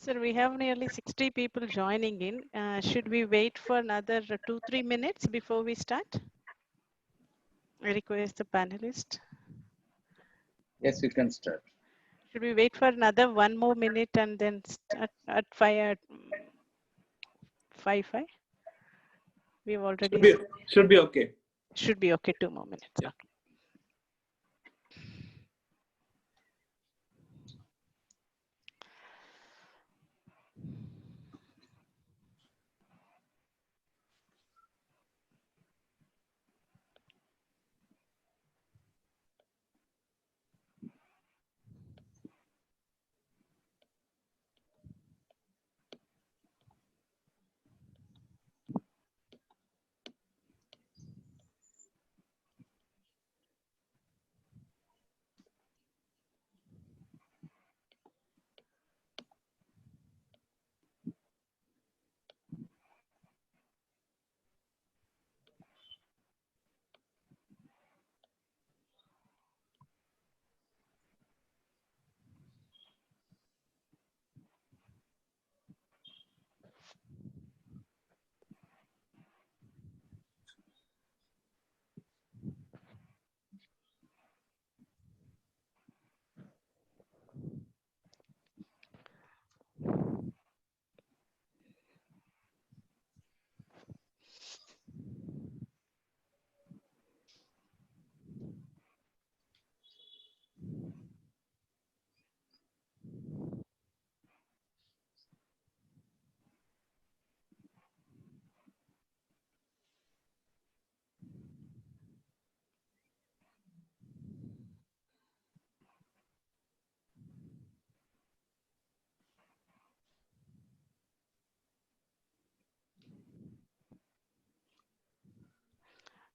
Sir, we have nearly 60 people joining in. Should we wait for another 2-3 minutes before we start? I request the panelist. Yes, you can start. Should we wait for another 1 more minute and then start at 5 5? We've already Should be okay. should be okay. 2 more minutes. Yeah. Okay.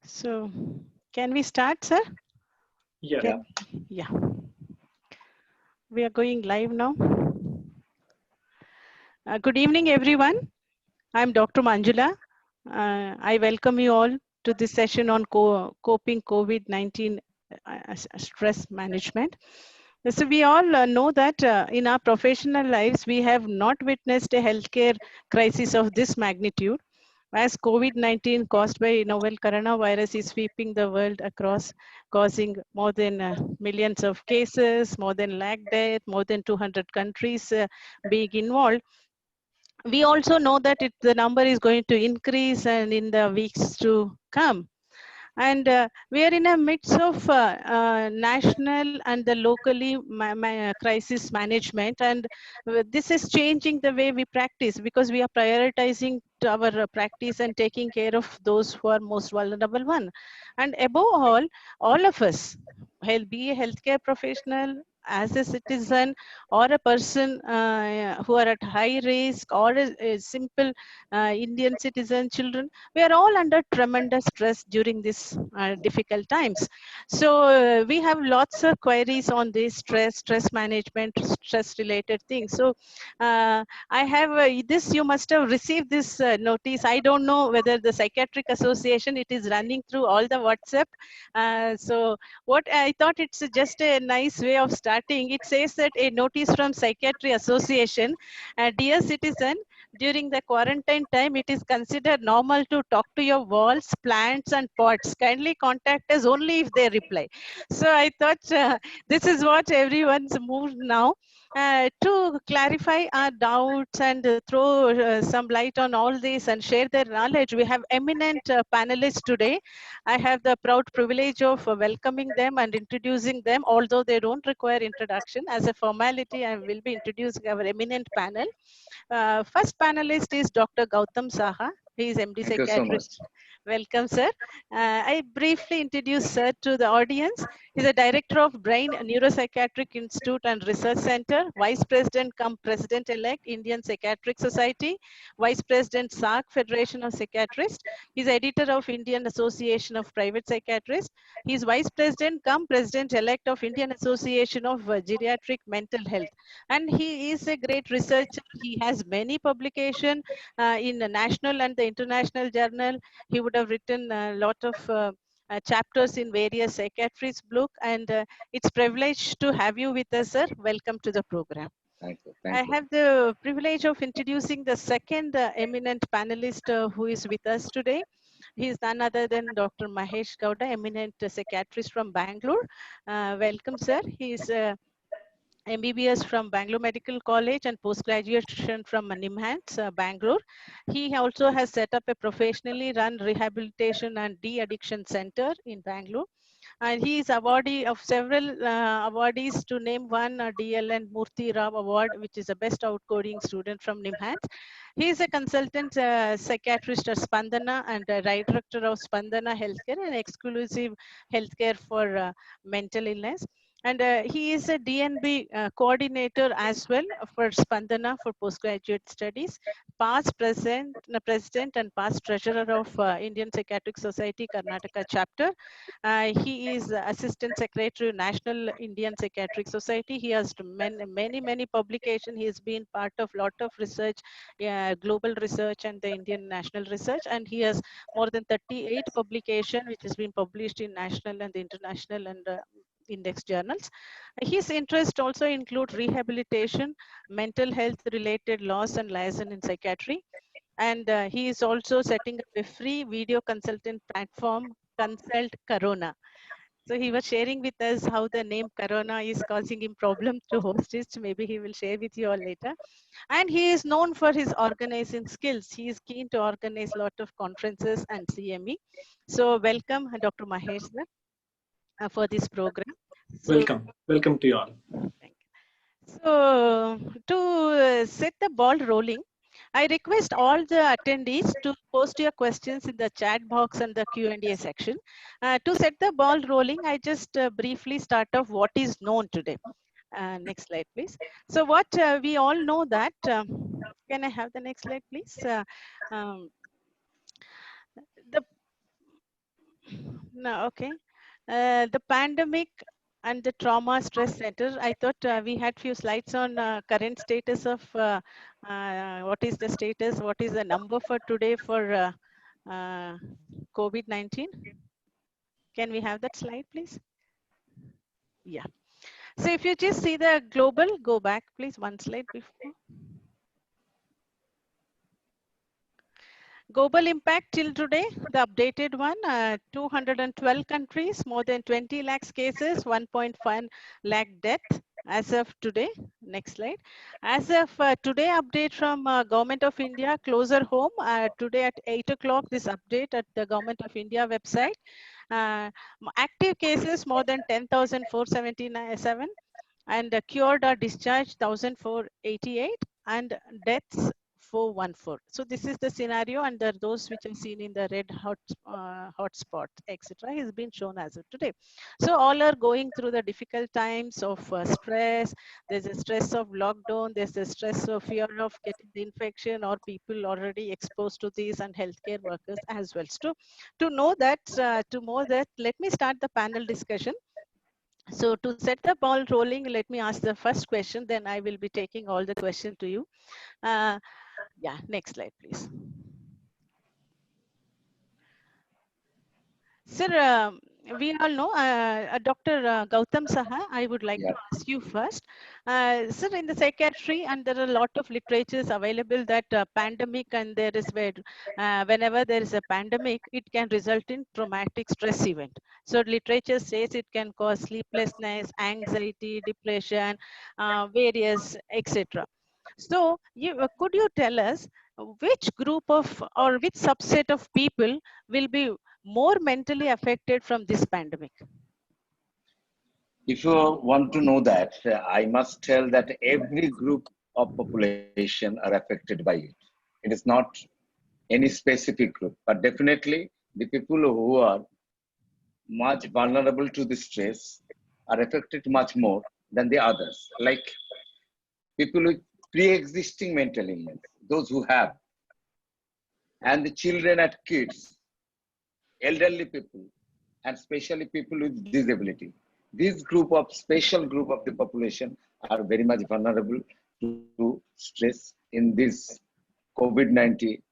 So, can we start, sir? Yeah. Yeah. We are going live now. Good evening, everyone. I'm Dr. Manjula. I welcome you all to this session on coping COVID-19 stress management. So we all know that in our professional lives, we have not witnessed a healthcare crisis of this magnitude. As COVID-19 caused by novel coronavirus is sweeping the world across, causing more than millions of cases, more than lakh death, more than 200 countries being involved. We also know that the number is going to increase and in the weeks to come. And we are in a midst of national and the locally crisis management. And this is changing the way we practice because we are prioritizing our practice and taking care of those who are most vulnerable one. And above all of us, be a healthcare professional, as a citizen, or a person who are at high risk, or a simple Indian citizen, children, we are all under tremendous stress during these difficult times. So we have lots of queries on this stress management, stress related things. So I have this, you must have received this notice. I don't know whether the Psychiatric Association, it is running through all the WhatsApp. So what I thought, it's just a nice way of starting. It says that a notice from Psychiatry Association, dear citizen, during the quarantine time, it is considered normal to talk to your walls, plants, and pots. Kindly contact us only if they reply. So I thought this is what everyone's moved now. To clarify our doubts and throw some light on all this and share their knowledge, we have eminent panelists today. I have the proud privilege of welcoming them and introducing them, although they don't require introduction. As a formality, I will be introducing our eminent panel. First panelist is Dr. Gautam Saha. He is MD Thank you so much. Psychiatrist. Welcome, sir. I briefly introduce sir to the audience. He's a director of Brain Neuropsychiatric Institute and Research Center, Vice President cum President-elect, Indian Psychiatric Society, Vice President, SARC, Federation of Psychiatrists. He's editor of Indian Association of Private Psychiatrists. He's Vice President cum President-elect of Indian Association of Geriatric Mental Health. And he is a great researcher. He has many publications in the national and the international journal. He would have written a lot of chapters in various psychiatrist book, and it's privilege to have you with us, sir. Welcome to the program. Thank you. I Thank you. have the privilege of introducing the second eminent panelist who is with us today. He is none other than Dr. Mahesh Gowda, eminent psychiatrist from Bangalore. Welcome, sir. He is MBBS from Bangalore Medical College and post-graduation from NIMHANS, Bangalore. He also has set up a professionally run rehabilitation and de-addiction center in Bangalore. And he is awardee of several awardees, to name one, DLN Murthy Rao Award, which is the best outcoding student from NIMHANS. He is a consultant psychiatrist at Spandana and a director of Spandana Healthcare, and exclusive healthcare for mental illness. And he is a DNB coordinator as well for Spandana for postgraduate studies, president and past treasurer of Indian Psychiatric Society Karnataka chapter. He is assistant secretary of National Indian Psychiatric Society. He has many publications. He has been part of lot of research, global research and the Indian national research. And he has more than 38 publications which has been published in national and international and index journals. His interests also include rehabilitation, mental health related laws and liaison in psychiatry. And he is also setting up a free video consultant platform, Consult Corona. So he was sharing with us how the name Corona is causing him problem to host it. Maybe he will share with you all later. And he is known for his organizing skills. He is keen to organize a lot of conferences and CME. So welcome, Dr. Mahesh, sir, for this program. So, Welcome to you all. thank you. So to set the ball rolling, I request all the attendees to post your questions in the chat box and the Q&A section. To set the ball rolling, I just briefly start off what is known today. Next slide, please. So what we all know that, can I have the next slide, please? The No, okay. The pandemic and the trauma stress center. I thought we had few slides on current status of what is the status, what is the number for today for COVID-19. Can we have that slide, please? Yeah. So if you just see the global, go back, please, one slide before. Global impact till today, the updated one, 212 countries, more than 20 lakhs cases, 1.5 lakh death as of today. Next slide. As of today, update from Government of India, closer home, today at 8 o'clock, this update at the Government of India website. Active cases, more than 10,477, and cured or discharged 1,488, and deaths 414. So this is the scenario, and those which are seen in the red hotspot, etc., has been shown as of today. So all are going through the difficult times of stress. There's a stress of lockdown. There's a stress of fear of getting the infection, or people already exposed to these, and healthcare workers as well. So to know that, let me start the panel discussion. So to set the ball rolling, let me ask the first question, then I will be taking all the questions to you. Yeah, next slide, please. Sir, we all know Dr. Gautam Saha, I would like to ask you first. Sir, in the psychiatry, and there are a lot of literatures available that pandemic, and there is whenever there is a pandemic, it can result in traumatic stress event. So literature says it can cause sleeplessness, anxiety, depression, various, etc. So could you tell us which group of, or which subset of people will be more mentally affected from this pandemic? If you want to know that, I must tell that every group of population are affected by it. It is not any specific group, but definitely the people who are much vulnerable to the stress are affected much more than the others, like people with pre-existing mental illness, those who have, and the children and kids, elderly people, and especially people with disability. This special group of the population are very much vulnerable to stress in this COVID-19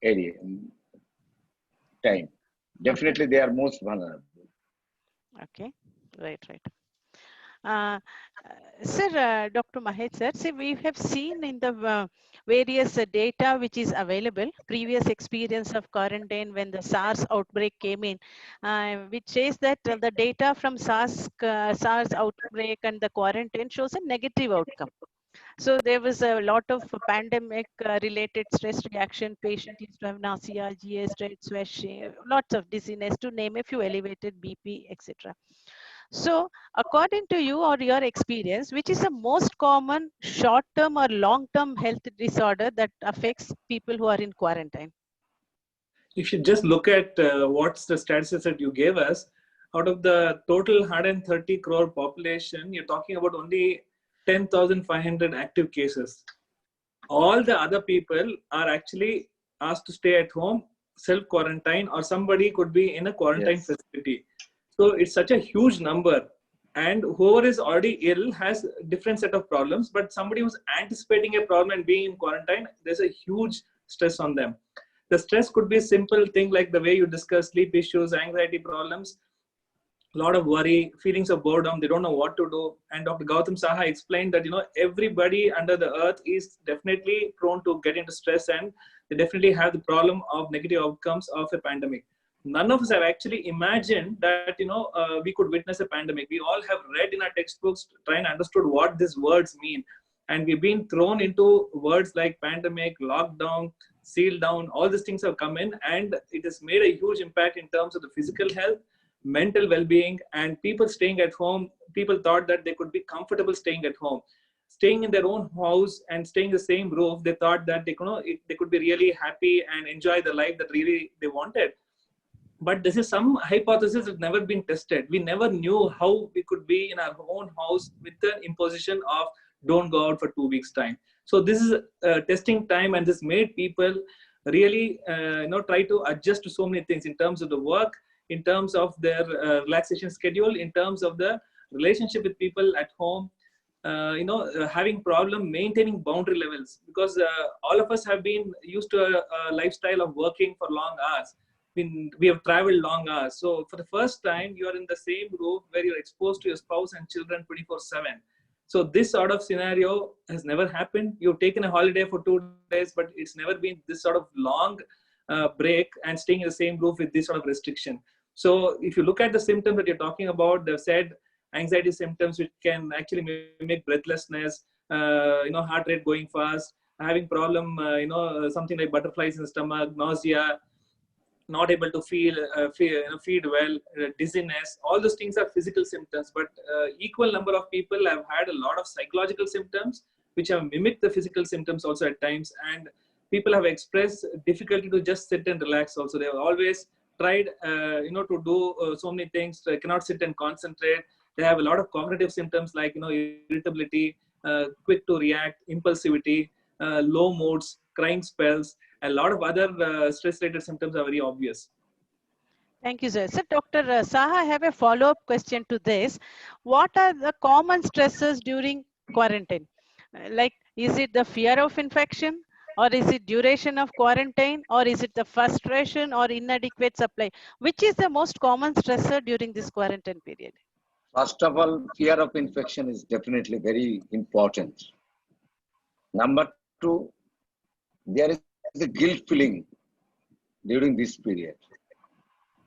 area time. Definitely, they are most vulnerable. Okay, right. Sir, Dr. Mahesh sir, see, we have seen in the various data which is available, previous experience of quarantine when the SARS outbreak came in, which says that the data from SARS outbreak and the quarantine shows a negative outcome. So there was a lot of pandemic related stress reaction. Patient used to have nausea, GA, sweating, lots of dizziness, to name a few, elevated BP, etc. So according to you or your experience, which is the most common short-term or long-term health disorder that affects people who are in quarantine? If you just look at what's the statistics that you gave us, out of the total 130 crore population, you're talking about only 10,500 active cases. All the other people are actually asked to stay at home, self-quarantine, or somebody could be in a quarantine facility. So it's such a huge number. And whoever is already ill has a different set of problems, but somebody who's anticipating a problem and being in quarantine, there's a huge stress on them. The stress could be a simple thing like the way you discuss sleep issues, anxiety problems, a lot of worry, feelings of boredom, they don't know what to do. And Dr. Gautam Saha explained that, everybody under the earth is definitely prone to get into stress, and they definitely have the problem of negative outcomes of a pandemic. None of us have actually imagined that, we could witness a pandemic. We all have read in our textbooks, trying to understood what these words mean. And we've been thrown into words like pandemic, lockdown, seal down, all these things have come in, and it has made a huge impact in terms of the physical health, mental well-being, and people staying at home. People thought that they could be comfortable staying at home, staying in their own house and staying in the same roof. They thought that they could be really happy and enjoy the life that really they wanted. But this is some hypothesis that never been tested. We never knew how we could be in our own house with the imposition of don't go out for 2 weeks time. So this is testing time, and this made people really try to adjust to so many things in terms of the work, in terms of their relaxation schedule, in terms of the relationship with people at home, having problem maintaining boundary levels, because all of us have been used to a lifestyle of working for long hours. We have traveled long hours. So for the first time, you are in the same roof where you're exposed to your spouse and children 24/7. So this sort of scenario has never happened. You've taken a holiday for 2 days, but it's never been this sort of long break and staying in the same roof with this sort of restriction. So if you look at the symptoms that you're talking about, they've said anxiety symptoms, which can actually mimic breathlessness, heart rate going fast, having problem, something like butterflies in the stomach, nausea, not able to feed well, dizziness. All those things are physical symptoms, but equal number of people have had a lot of psychological symptoms, which have mimicked the physical symptoms also at times. And people have expressed difficulty to just sit and relax also. They have always tried, to do so many things. They cannot sit and concentrate. They have a lot of cognitive symptoms like, irritability, quick to react, impulsivity, low moods, crying spells. A lot of other stress-related symptoms are very obvious. Thank you, sir. So, Dr. Saha, I have a follow-up question to this. What are the common stresses during quarantine? Like, is it the fear of infection, or is it duration of quarantine, or is it the frustration or inadequate supply? Which is the most common stressor during this quarantine period? First of all, fear of infection is definitely very important. Number two, there is a guilt feeling during this period.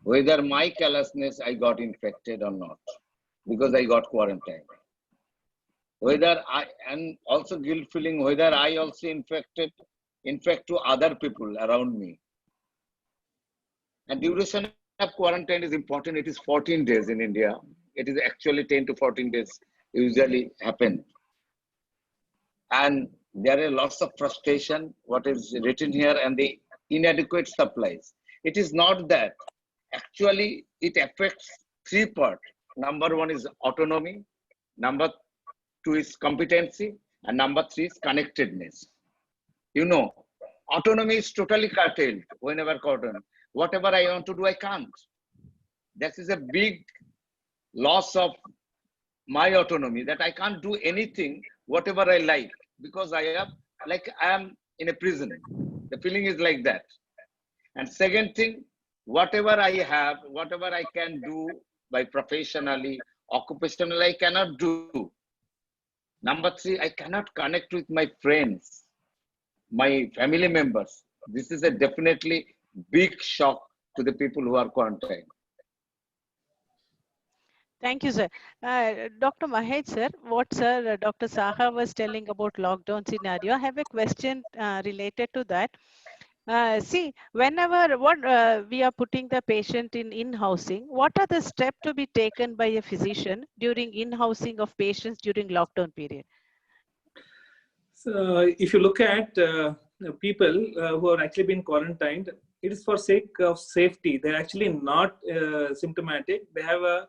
Whether my carelessness I got infected or not, because I got quarantined. And also guilt feeling whether I also infect to other people around me. And duration of quarantine is important. It is 14 days in India. It is actually 10 to 14 days usually happen. And there are lots of frustration, what is written here, and the inadequate supplies. It is not that. Actually, it affects three parts. Number one is autonomy. Number two is competency. And number three is connectedness. Autonomy is totally curtailed whenever quarantine. Whatever I want to do, I can't. This is a big loss of my autonomy, that I can't do anything, whatever I like, because I am in a prison. The feeling is like that. And second thing, whatever I have, whatever I can do by professionally Occupational, I cannot do. Number three, I cannot connect with my friends, my family members. This is a definitely big shock to the people who are quarantined. Thank you, sir. Dr. Mahesh, sir, what sir, Dr. Saha was telling about lockdown scenario, I have a question related to that. See, whenever we are putting the patient in in-housing, what are the steps to be taken by a physician during in-housing of patients during lockdown period? So if you look at people who have actually been quarantined, it is for sake of safety. They're actually not symptomatic. They have a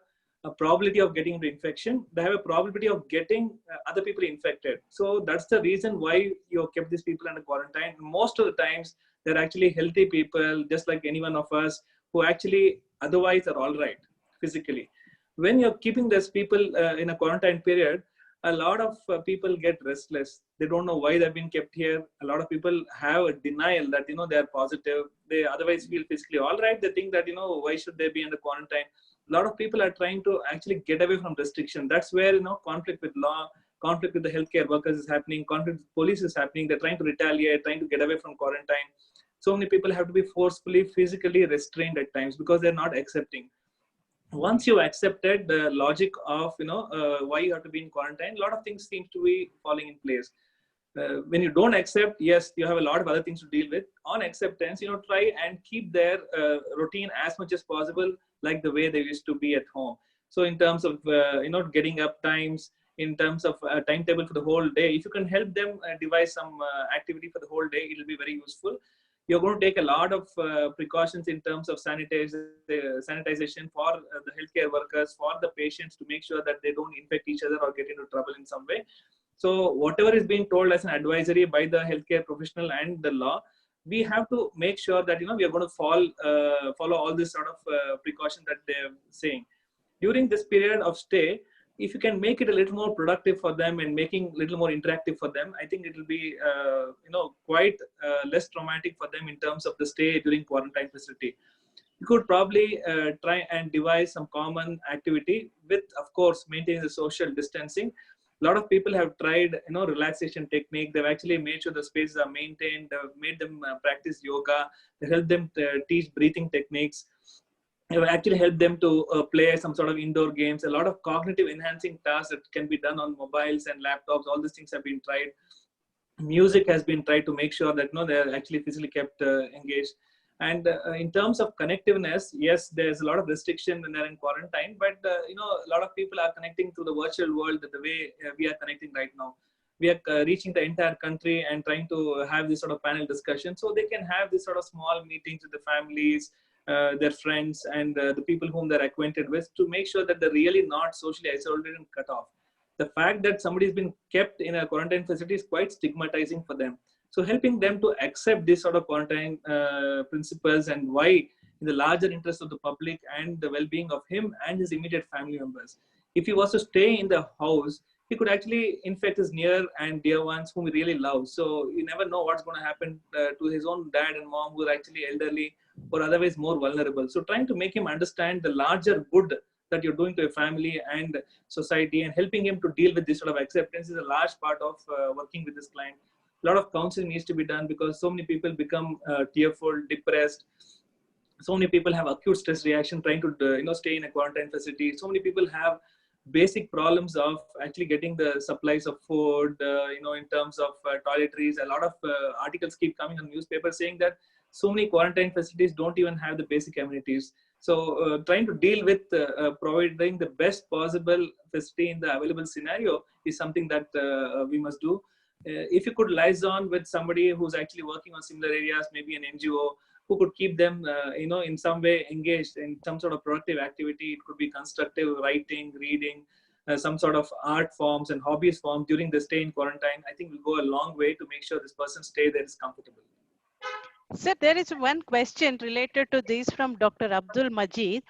probability of getting the infection. They have a probability of getting other people infected. So that's the reason why you have kept these people under quarantine. Most of the times, they're actually healthy people, just like any one of us, who actually otherwise are all right physically. When you're keeping these people in a quarantine period, a lot of people get restless. They don't know why they've been kept here. A lot of people have a denial that they are positive. They otherwise feel physically all right. They think that why should they be under quarantine. A lot of people are trying to actually get away from restriction. That's where conflict with law, conflict with the healthcare workers is happening, conflict with police is happening. They're trying to retaliate, trying to get away from quarantine. So many people have to be forcefully physically restrained at times because they're not accepting. Once you accepted the logic of why you have to be in quarantine, a lot of things seem to be falling in place. When you don't accept, yes, you have a lot of other things to deal with. On acceptance, try and keep their routine as much as possible like the way they used to be at home. So in terms of getting up times, in terms of a timetable for the whole day, if you can help them devise some activity for the whole day, it will be very useful. You're going to take a lot of precautions in terms of sanitization for the healthcare workers, for the patients, to make sure that they don't infect each other or get into trouble in some way. So whatever is being told as an advisory by the healthcare professional and the law, we have to make sure that we are going to follow all this sort of precaution that they're saying. During this period of stay, if you can make it a little more productive for them and making a little more interactive for them, I think it will be quite less traumatic for them in terms of the stay during quarantine facility. You could probably try and devise some common activity with, of course, maintaining the social distancing. A lot of people have tried relaxation technique. They've actually made sure the spaces are maintained. They've made them practice yoga. They help them teach breathing techniques. It will actually help them to play some sort of indoor games. A lot of cognitive enhancing tasks that can be done on mobiles and laptops. All these things have been tried. Music has been tried to make sure that they're actually physically kept engaged. And in terms of connectiveness, yes, there's a lot of restriction when they're in quarantine, but a lot of people are connecting to the virtual world the way we are connecting right now. We are reaching the entire country and trying to have this sort of panel discussion, so they can have this sort of small meetings with the families, their friends, and the people whom they're acquainted with, to make sure that they're really not socially isolated and cut off. The fact that somebody's been kept in a quarantine facility is quite stigmatizing for them. So helping them to accept this sort of quarantine principles, and why in the larger interest of the public and the well-being of him and his immediate family members. If he was to stay in the house, he could actually infect his near and dear ones whom he really loves. So you never know what's going to happen to his own dad and mom, who are actually elderly or otherwise more vulnerable. So trying to make him understand the larger good that you're doing to a family and society, and helping him to deal with this sort of acceptance, is a large part of working with this client. A lot of counseling needs to be done, because so many people become tearful, depressed. So many people have acute stress reaction trying to stay in a quarantine facility. So many people have basic problems of actually getting the supplies of food, in terms of toiletries. A lot of articles keep coming on newspapers saying that so many quarantine facilities don't even have the basic amenities. So trying to deal with providing the best possible facility in the available scenario is something that we must do. If you could liaison with somebody who's actually working on similar areas, maybe an NGO, who could keep them, in some way engaged in some sort of productive activity. It could be constructive writing, reading, some sort of art forms and hobbies forms during the stay in quarantine. I think will go a long way to make sure this person stay there is comfortable. Sir, there is one question related to this from Dr. Abdul Majid.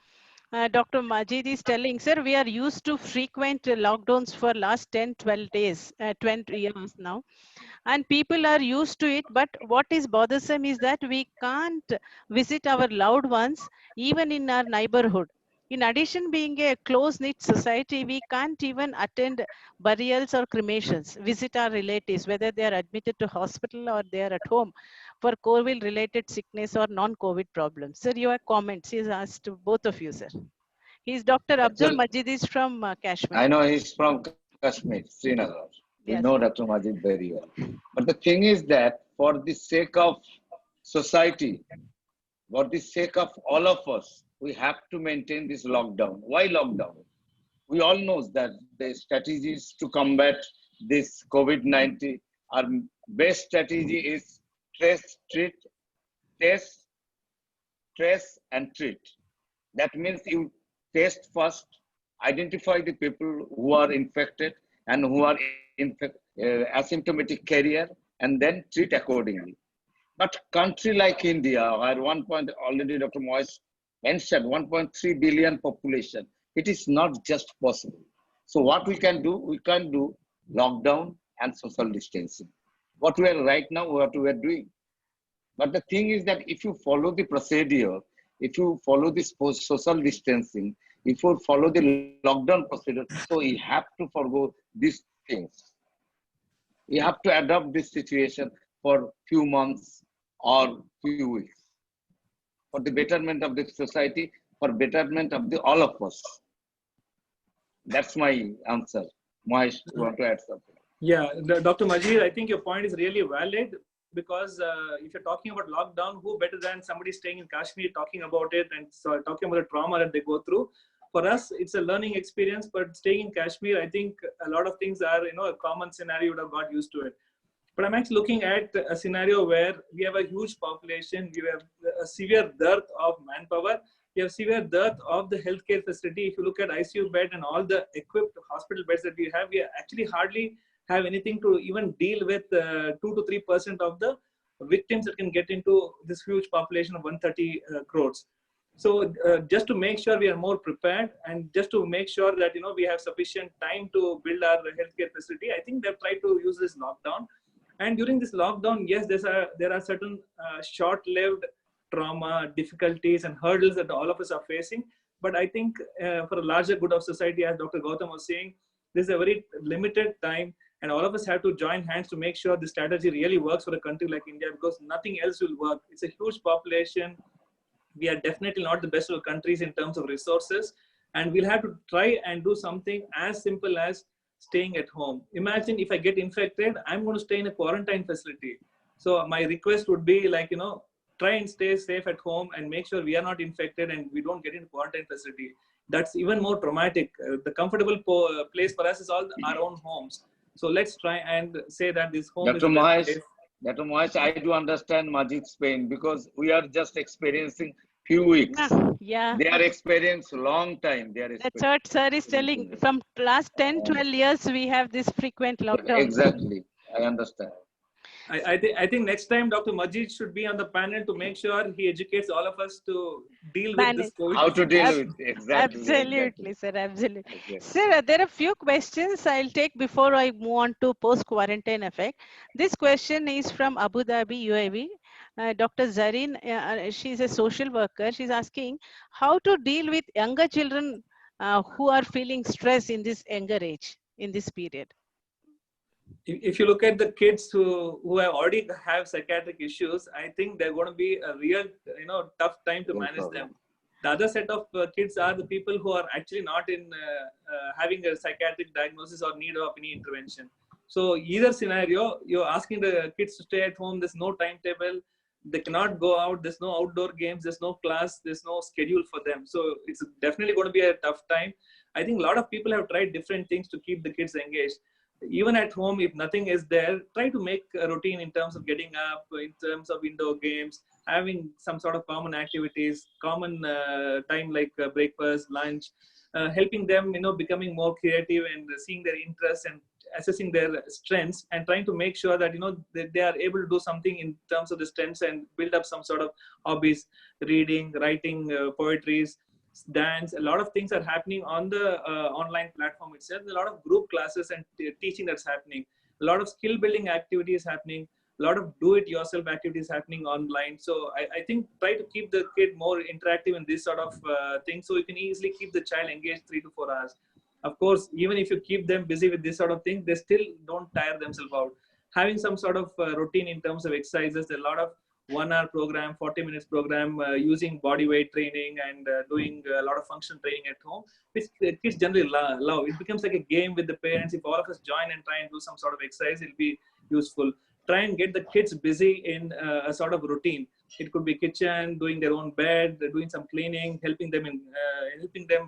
Dr. Majid is telling, sir, we are used to frequent lockdowns for last 10, 12 days, 20 years now. And people are used to it. But what is bothersome is that we can't visit our loved ones, even in our neighborhood. In addition, being a close-knit society, we can't even attend burials or cremations, visit our relatives, whether they are admitted to hospital or they are at home for COVID-related sickness or non-COVID problems. Sir, your comments. He has asked to both of you, sir. He's Dr. Abdul Actually, Majid is from Kashmir. I know he's from Kashmir, Srinagar. We Yes. know Dr. Majid very well. But the thing is that for the sake of society, for the sake of all of us, we have to maintain this lockdown. Why lockdown? We all know that the strategies to combat this COVID-19, our best strategy is trace, treat, test, trace, and treat. That means you test first, identify the people who are infected and who are asymptomatic carrier, and then treat accordingly. But country like India, where already Dr. Moyes mentioned 1.3 billion population, it is not just possible. So what we can do lockdown and social distancing. What we are right now, what we are doing. But the thing is that if you follow the procedure, if you follow this social distancing, if you follow the lockdown procedure, so you have to forgo these things. You have to adopt this situation for few months or few weeks for the betterment of the society, for betterment of all of us. That's my answer. Mohesh, you want to add something? Yeah, Dr. Majid, I think your point is really valid because if you're talking about lockdown, who better than somebody staying in Kashmir talking about it and talking about the trauma that they go through? For us, it's a learning experience, but staying in Kashmir, I think a lot of things are, a common scenario, would have got used to it. But I'm actually looking at a scenario where we have a huge population, we have a severe dearth of manpower, we have severe dearth of the healthcare facility. If you look at ICU bed and all the equipped hospital beds that we actually hardly have anything to even deal with 2 to 3% of the victims that can get into this huge population of 130 crores. So just to make sure we are more prepared and just to make sure that we have sufficient time to build our healthcare facility, I think they've tried to use this lockdown. And during this lockdown, yes, there are certain short-lived trauma, difficulties, and hurdles that all of us are facing. But I think for the larger good of society, as Dr. Gautam was saying, this is a very limited time, and all of us have to join hands to make sure the strategy really works for a country like India, because nothing else will work. It's a huge population. We are definitely not the best of countries in terms of resources, and we'll have to try and do something as simple as staying at home. Imagine if I get infected, I'm going to stay in a quarantine facility. So my request would be try and stay safe at home and make sure we are not infected and we don't get in quarantine facility. That's even more traumatic. The comfortable place for us is all our own homes. So let's try and say that this home Dr. is the best place. Dr. Mohesh, I do understand Majid's pain because we are just experiencing few weeks. Yeah. They are experienced long time. That's what sir is telling. From last 10, 12 years, we have this frequent lockdown. Exactly. I understand. I think next time Dr. Majid should be on the panel to make sure he educates all of us to deal with this COVID. How to deal with it. Exactly. Absolutely, sir. Absolutely. Exactly. Sir, there are a few questions I'll take before I move on to post-quarantine effect. This question is from Abu Dhabi, UAE. Dr. Zareen, she's a social worker. She's asking how to deal with younger children who are feeling stress in this younger age, in this period. If you look at the kids who have already have psychiatric issues, I think they're going to be a real tough time to manage them. The other set of kids are the people who are actually not in having a psychiatric diagnosis or need of any intervention. So either scenario, you're asking the kids to stay at home. There's no timetable. They cannot go out. There's no outdoor games. There's no class. There's no schedule for them. So it's definitely going to be a tough time. I think a lot of people have tried different things to keep the kids engaged. Even at home, if nothing is there, try to make a routine in terms of getting up, in terms of indoor games, having some sort of common activities, common time like breakfast, lunch, helping them, becoming more creative and seeing their interests and assessing their strengths and trying to make sure that, that they are able to do something in terms of the strengths and build up some sort of hobbies, reading, writing, poetries, dance. A lot of things are happening on the online platform itself. A lot of group classes and teaching that's happening. A lot of skill building activities happening. A lot of do-it-yourself activities happening online. So I think try to keep the kid more interactive in this sort of thing, so you can easily keep the child engaged 3 to 4 hours. Of course, even if you keep them busy with this sort of thing, they still don't tire themselves out. Having some sort of routine in terms of exercises, a lot of 1 hour program, 40 minutes program, using body weight training and doing a lot of functional training at home, which kids generally love. It becomes like a game with the parents. If all of us join and try and do some sort of exercise, it'll be useful. Try and get the kids busy in a sort of routine. It could be kitchen, doing their own bed, doing some cleaning, helping them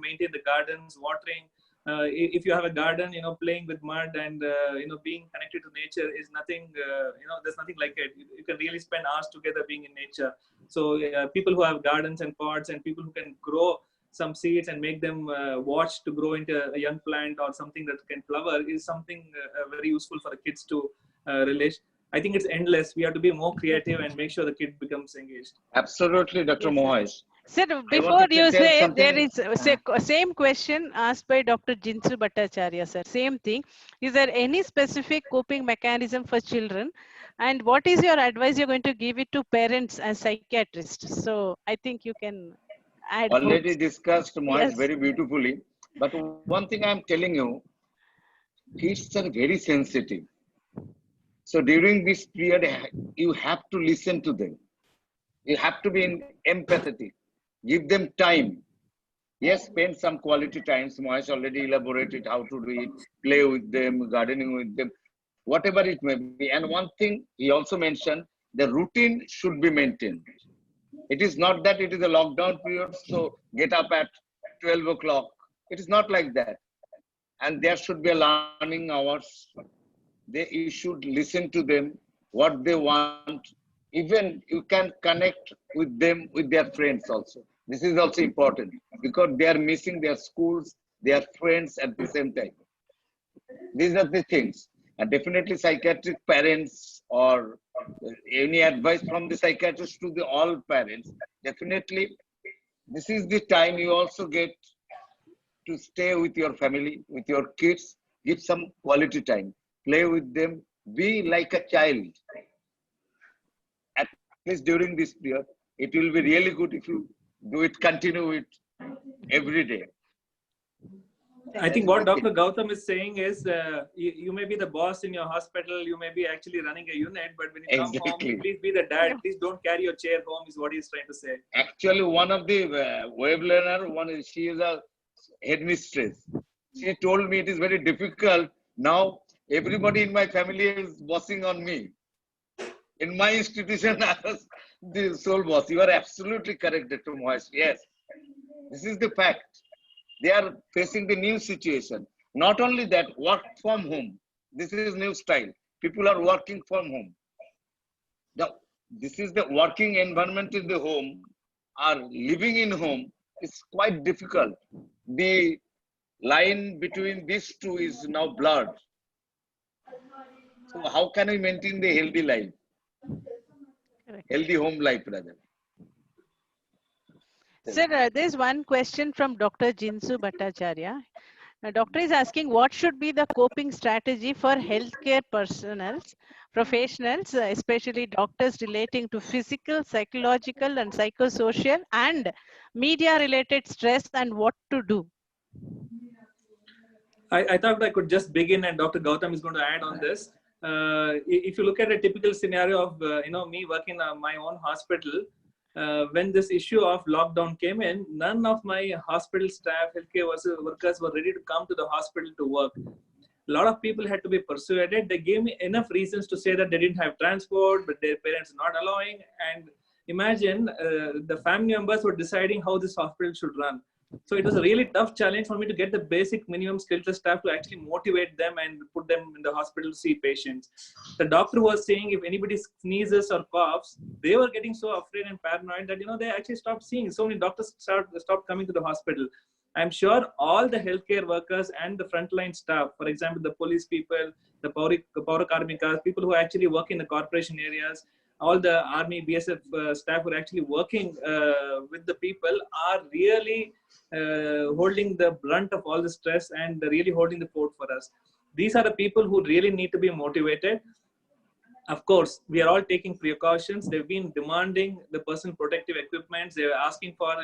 maintain the gardens, watering. If you have a garden, playing with mud and being connected to nature is nothing. There's nothing like it. You can really spend hours together being in nature. So people who have gardens and pots, and people who can grow some seeds and make them watch to grow into a young plant or something that can flower, is something very useful for the kids to relate. I think it's endless. We have to be more creative and make sure the kid becomes engaged. Absolutely, Dr. Yes, Mohesh. Sir, before wanted to you tell say, something. there is same question asked by Dr. Jinsu Bhattacharya, sir. Same thing. Is there any specific coping mechanism for children? And what is your advice you're going to give it to parents as psychiatrists? So I think you can add Already both. discussed, Mohesh, Yes. very beautifully. But one thing I'm telling you, kids are very sensitive. So during this period, you have to listen to them. You have to be empathetic. Give them time. Yes, spend some quality time. Mohesh already elaborated how to do it. Play with them, gardening with them, whatever it may be. And one thing he also mentioned, the routine should be maintained. It is not that it is a lockdown period, so get up at 12 o'clock. It is not like that. And there should be a learning hours. You should listen to them, what they want. Even you can connect with them, with their friends also. This is also important because they are missing their schools, their friends at the same time. These are the things. And definitely psychiatric parents, or any advice from the psychiatrist to the all parents, definitely this is the time you also get to stay with your family, with your kids, give some quality time, play with them, be like a child. At least during this period, it will be really good if you do it, continue it every day. I think what Dr. Gautam is saying is, you may be the boss in your hospital, you may be actually running a unit, but when you come home, please be the dad. Please don't carry your chair home, is what he's trying to say. Actually, one of the web learner, she is a headmistress. She told me it is very difficult. Now, everybody in my family is bossing on me. In my institution, I was the sole boss. You are absolutely correct, Dr. Mohesh. Yes, this is the fact. They are facing the new situation. Not only that, work from home. This is new style. People are working from home. This is the working environment in the home, or living in home is quite difficult. The line between these two is now blurred. So how can we maintain the healthy life? Correct. Healthy home life, rather. Sir, there's one question from Dr. Jinsu Bhattacharya. Doctor is asking, what should be the coping strategy for healthcare professionals, especially doctors, relating to physical, psychological, and psychosocial and media-related stress, and what to do? I thought I could just begin, and Dr. Gautam is going to add on this. If you look at a typical scenario of me working in my own hospital, when this issue of lockdown came in, none of my hospital staff, healthcare workers were ready to come to the hospital to work. A lot of people had to be persuaded. They gave me enough reasons to say that they didn't have transport, but their parents not allowing. And imagine the family members were deciding how this hospital should run. So it was a really tough challenge for me to get the basic minimum skilled staff to actually motivate them and put them in the hospital to see patients. The doctor was saying if anybody sneezes or coughs, they were getting so afraid and paranoid that they actually stopped seeing. So many doctors stopped coming to the hospital. I'm sure all the healthcare workers and the frontline staff, for example, the police people, the Paura Karmikas, people who actually work in the corporation areas, all the army, BSF staff who are actually working with the people are really holding the brunt of all the stress and really holding the fort for us. These are the people who really need to be motivated. Of course, we are all taking precautions. They've been demanding the personal protective equipment. They're asking for,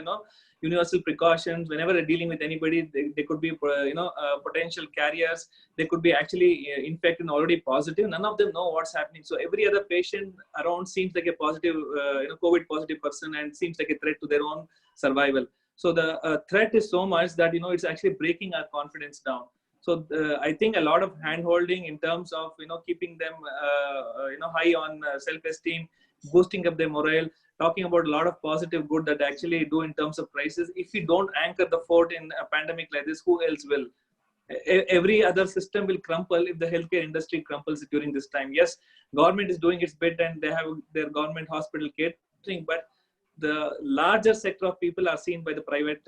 universal precautions. Whenever they're dealing with anybody, they could be, potential carriers. They could be actually infected and already positive. None of them know what's happening. So every other patient around seems like a positive, COVID positive person, and seems like a threat to their own survival. So the threat is so much that, it's actually breaking our confidence down. So I think a lot of hand-holding in terms of keeping them high on self-esteem, boosting up their morale, talking about a lot of positive good that actually do in terms of crisis. If we don't anchor the fort in a pandemic like this, who else will? Every other system will crumple if the healthcare industry crumples during this time. Yes, government is doing its bit and they have their government hospital catering, but the larger sector of people are seen by the private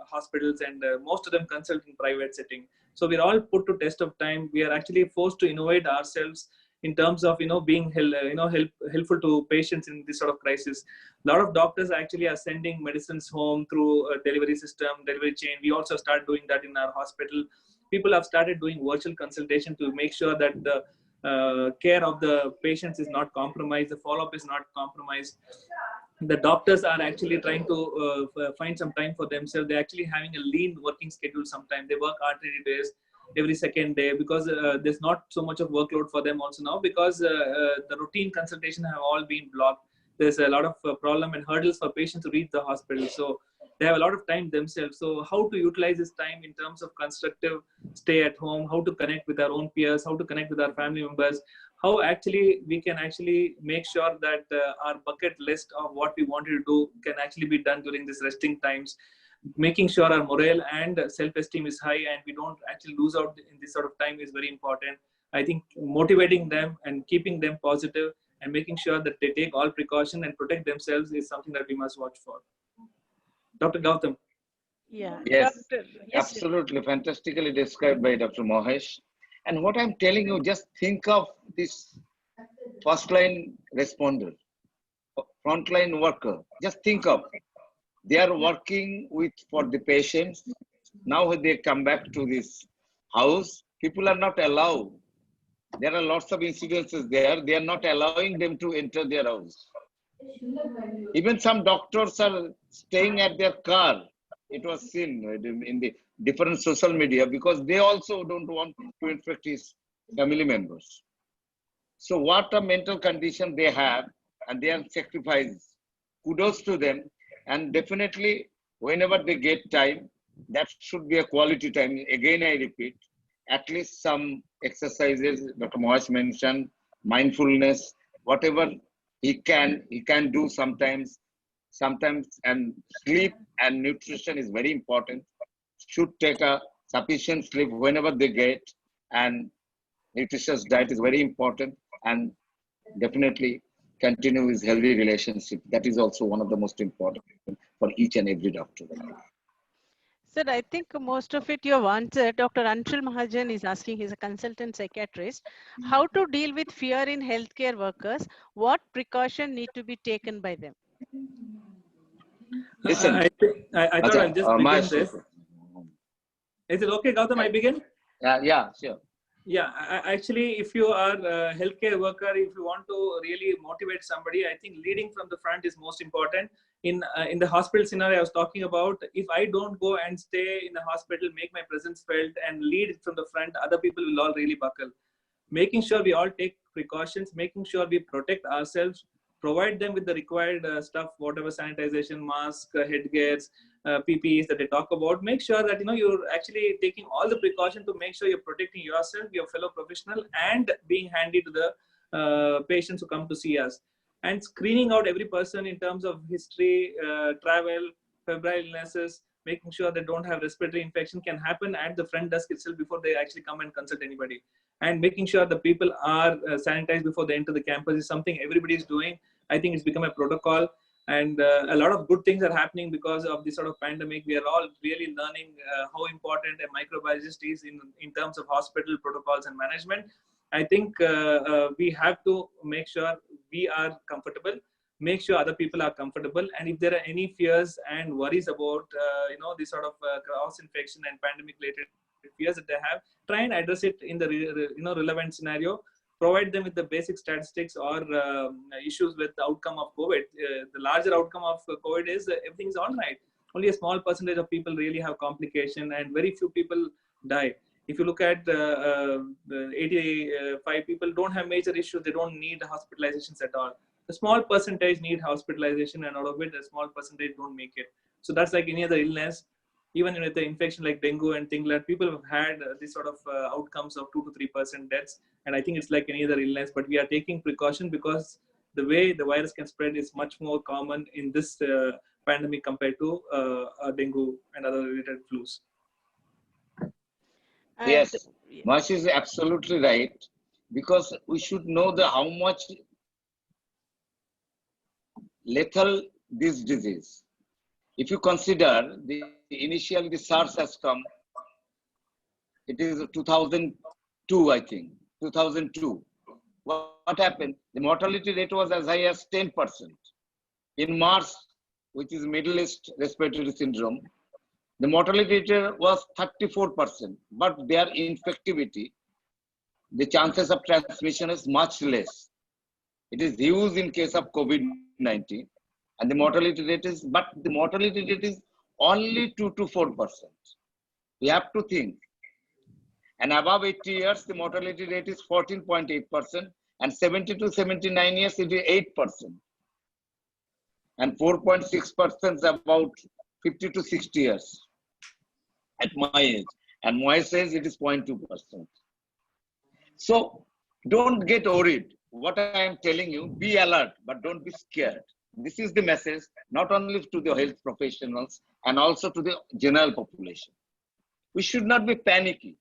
hospitals, and most of them consult in private setting. So we're all put to test of time. We are actually forced to innovate ourselves in terms of being helpful to patients in this sort of crisis. A lot of doctors actually are sending medicines home through a delivery system, delivery chain. We also start doing that in our hospital. People have started doing virtual consultation to make sure that the care of the patients is not compromised, the follow-up is not compromised. The doctors are actually trying to find some time for themselves. They're actually having a lean working schedule sometimes. They work alternative days every second day because there's not so much of workload for them also now, because the routine consultation have all been blocked. There's a lot of problem and hurdles for patients to reach the hospital. So they have a lot of time themselves. So how to utilize this time in terms of constructive stay at home, how to connect with our own peers, how to connect with our family members, how actually we can actually make sure that our bucket list of what we wanted to do can actually be done during these resting times, making sure our morale and self-esteem is high and we don't actually lose out in this sort of time is very important. I think motivating them and keeping them positive and making sure that they take all precaution and protect themselves is something that we must watch for. Dr. Gautam. Yeah, Yes, doctor. Yes, absolutely fantastically described by Dr. Mohesh. And what I'm telling you, just think of this first line responder, frontline worker. Just think of, they are working with for the patients. Now they come back to this house, people are not allowed. There are lots of incidences there. They are not allowing them to enter their house. Even some doctors are staying at their car. It was seen in the different social media because they also don't want to infect his family members. So what a mental condition they have, and they are sacrificed. Kudos to them. And definitely, whenever they get time, that should be a quality time. Again, I repeat, at least some exercises Dr. Mohesh mentioned, mindfulness, whatever he can do sometimes, and sleep and nutrition is very important. Should take a sufficient sleep whenever they get, and nutritious diet is very important, and definitely continue his healthy relationship. That is also one of the most important for each and every doctor. sir, I think most of it you have answered. Dr. Anshul Mahajan is asking, he's a consultant psychiatrist, how to deal with fear in healthcare workers, what precaution need to be taken by them? Listen, I thought I'll just begin this. Is it okay, Gautam, I begin? Yeah, sure. Yeah, actually, if you are a healthcare worker, if you want to really motivate somebody, I think leading from the front is most important. In the hospital scenario I was talking about, if I don't go and stay in the hospital, make my presence felt and lead from the front, other people will all really buckle. Making sure we all take precautions, making sure we protect ourselves, provide them with the required stuff, whatever sanitization, mask, headgears, PPEs that they talk about. Make sure that you're actually taking all the precaution to make sure you're protecting yourself, your fellow professional, and being handy to the patients who come to see us. And screening out every person in terms of history, travel, febrile illnesses, making sure they don't have respiratory infection can happen at the front desk itself before they actually come and consult anybody. And making sure the people are sanitized before they enter the campus is something everybody is doing. I think it's become a protocol, and a lot of good things are happening because of this sort of pandemic. We are all really learning how important a microbiologist is in terms of hospital protocols and management. I think we have to make sure we are comfortable, make sure other people are comfortable, and if there are any fears and worries about this sort of cross infection and pandemic related fears that they have, try and address it in the relevant scenario. provide them with the basic statistics or issues with the outcome of COVID. The larger outcome of COVID is everything is all right. Only a small percentage of people really have complication, and very few people die. If you look at 85 people don't have major issues, they don't need hospitalizations at all. A small percentage need hospitalization, and out of it, a small percentage don't make it. So that's like any other illness. Even with the infection like dengue and things like that, people have had this sort of outcomes of 2 to 3% deaths. And I think it's like any other illness, but we are taking precaution because the way the virus can spread is much more common in this pandemic compared to dengue and other related flus. And Yes, Mahesh is absolutely right, because we should know how much lethal this disease. If you consider initially the SARS has come, it is 2002, I think, 2002. What happened? The mortality rate was as high as 10%. In MARS, which is Middle East Respiratory Syndrome, the mortality rate was 34%, but their infectivity, the chances of transmission is much less. It is huge in case of COVID-19, and the mortality rate is, but the mortality rate is only 2 to 4%. We have to think. And above 80 years, the mortality rate is 14.8%, and 70 to 79 years, it is 8%. And 4.6% is about 50 to 60 years at my age. And Moy says it is 0.2%. So don't get worried. What I am telling you, be alert, but don't be scared. This is the message, not only to the health professionals and also to the general population. We should not be panicky.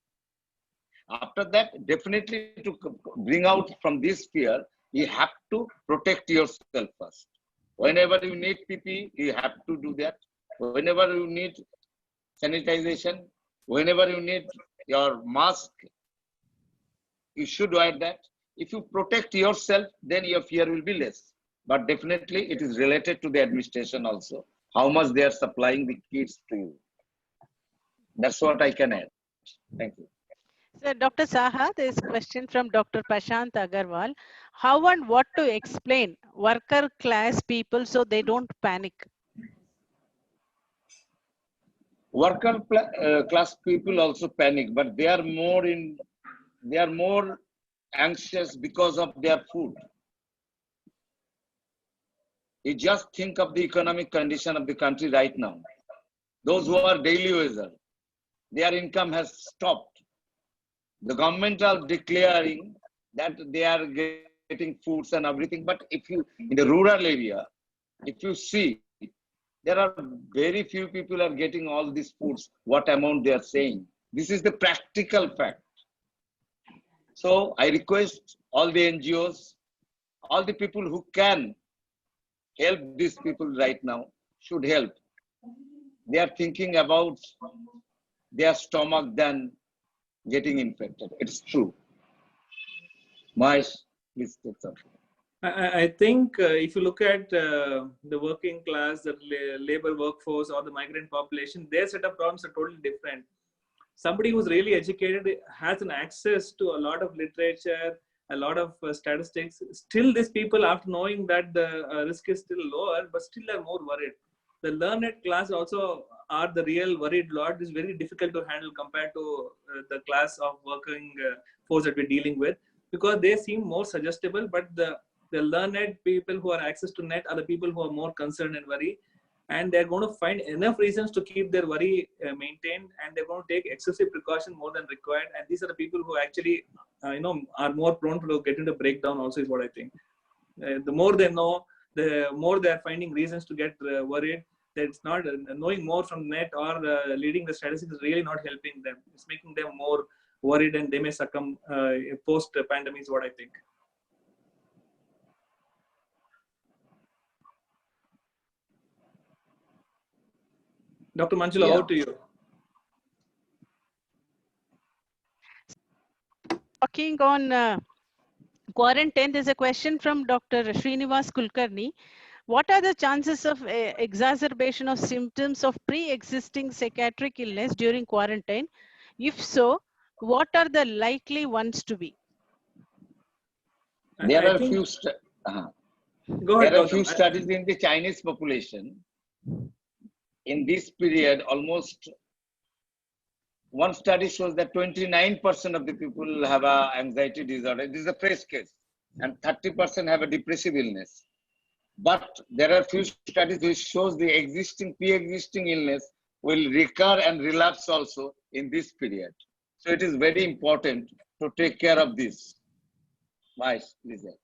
After that, definitely to bring out from this fear, you have to protect yourself first. Whenever you need PPE, you have to do that. Whenever you need sanitization, whenever you need your mask, you should wear that. If you protect yourself, then your fear will be less. But definitely it is related to the administration also, how much they are supplying the kits to you. That's what I can add. Thank you. So, Dr. Saha, there is a question from Dr. Prashant Agarwal. How and what to explain worker class people so they don't panic? Worker class people also panic, but they are more anxious because of their food. You just think of the economic condition of the country right now. Those who are daily wager, their income has stopped. The government are declaring that they are getting foods and everything, but if you, in the rural area, if you see, there are very few people are getting all these foods, what amount they are saying. This is the practical fact. So I request all the NGOs, all the people who can help these people right now should help. They are thinking about their stomach than getting infected. It's true. Mahesh, please take something. I think if you look at the working class, the labor workforce, or the migrant population, their set of problems are totally different. Somebody who's really educated has an access to a lot of literature, a lot of statistics. Still, these people, after knowing that the risk is still lower, but still are more worried. The learned class also are the real worried lot. It's very difficult to handle compared to the class of working force that we're dealing with, because they seem more suggestible, but the learned people who are access to net are the people who are more concerned and worry, and they're going to find enough reasons to keep their worry maintained, and they're going to take excessive precaution more than required. And these are the people who actually are more prone to get into breakdown also, is what I think. The more they know, the more they're finding reasons to get worried. That it's not knowing more from net or leading the statistics is really not helping them. It's making them more worried, and they may succumb post pandemic, is what I think. Dr. Manjula, over to you. Talking on quarantine, there's a question from Dr. Srinivas Kulkarni. What are the chances of exacerbation of symptoms of pre-existing psychiatric illness during quarantine? If so, what are the likely ones to be? There I are think, few go ahead, there are Gautam. few studies in the Chinese population. In this period, almost one study shows that 29% of the people have a anxiety disorder. This is a fresh case, and 30% have a depressive illness. But there are few studies which shows the pre-existing illness will recur and relapse also in this period. So it is very important to take care of this. Nice, Lisa.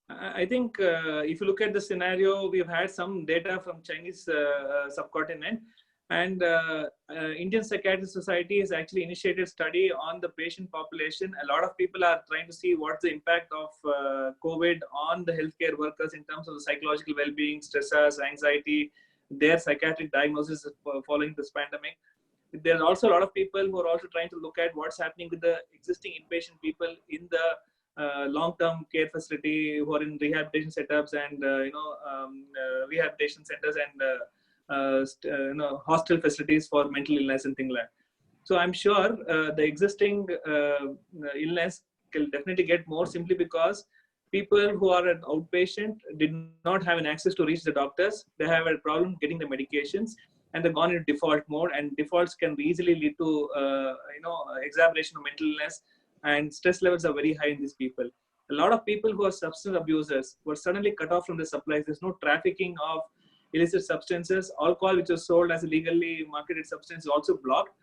I think if you look at the scenario, we've had some data from Chinese subcontinent, and Indian Psychiatric Society has actually initiated study on the patient population. A lot of people are trying to see what's the impact of COVID on the healthcare workers in terms of the psychological well-being, stressors, anxiety, their psychiatric diagnosis following this pandemic. There's also a lot of people who are also trying to look at what's happening with the existing inpatient people in the long-term care facility who are in rehabilitation setups and rehabilitation centers and hostel facilities for mental illness and things like that. So I'm sure the existing illness will definitely get more simply because people who are an outpatient did not have an access to reach the doctors. They have a problem getting the medications, and they've gone into default mode. And defaults can easily lead to exacerbation of mental illness, and stress levels are very high in these people. A lot of people who are substance abusers were suddenly cut off from the supplies. There's no trafficking of illicit substances. Alcohol, which was sold as a legally marketed substance, is also blocked.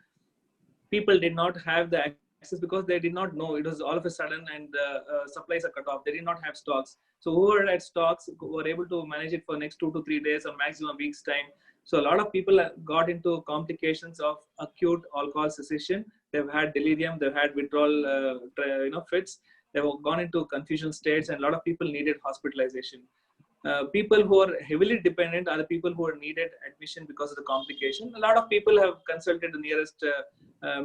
People did not have the access because they did not know. It was all of a sudden, and supplies are cut off. They did not have stocks. So whoever had stocks were able to manage it for next 2 to 3 days or maximum weeks time. So a lot of people got into complications of acute alcohol cessation. They've had delirium, they've had withdrawal, fits. They've gone into confusion states, and a lot of people needed hospitalization. People who are heavily dependent are the people who are needed admission because of the complication. A lot of people have consulted the nearest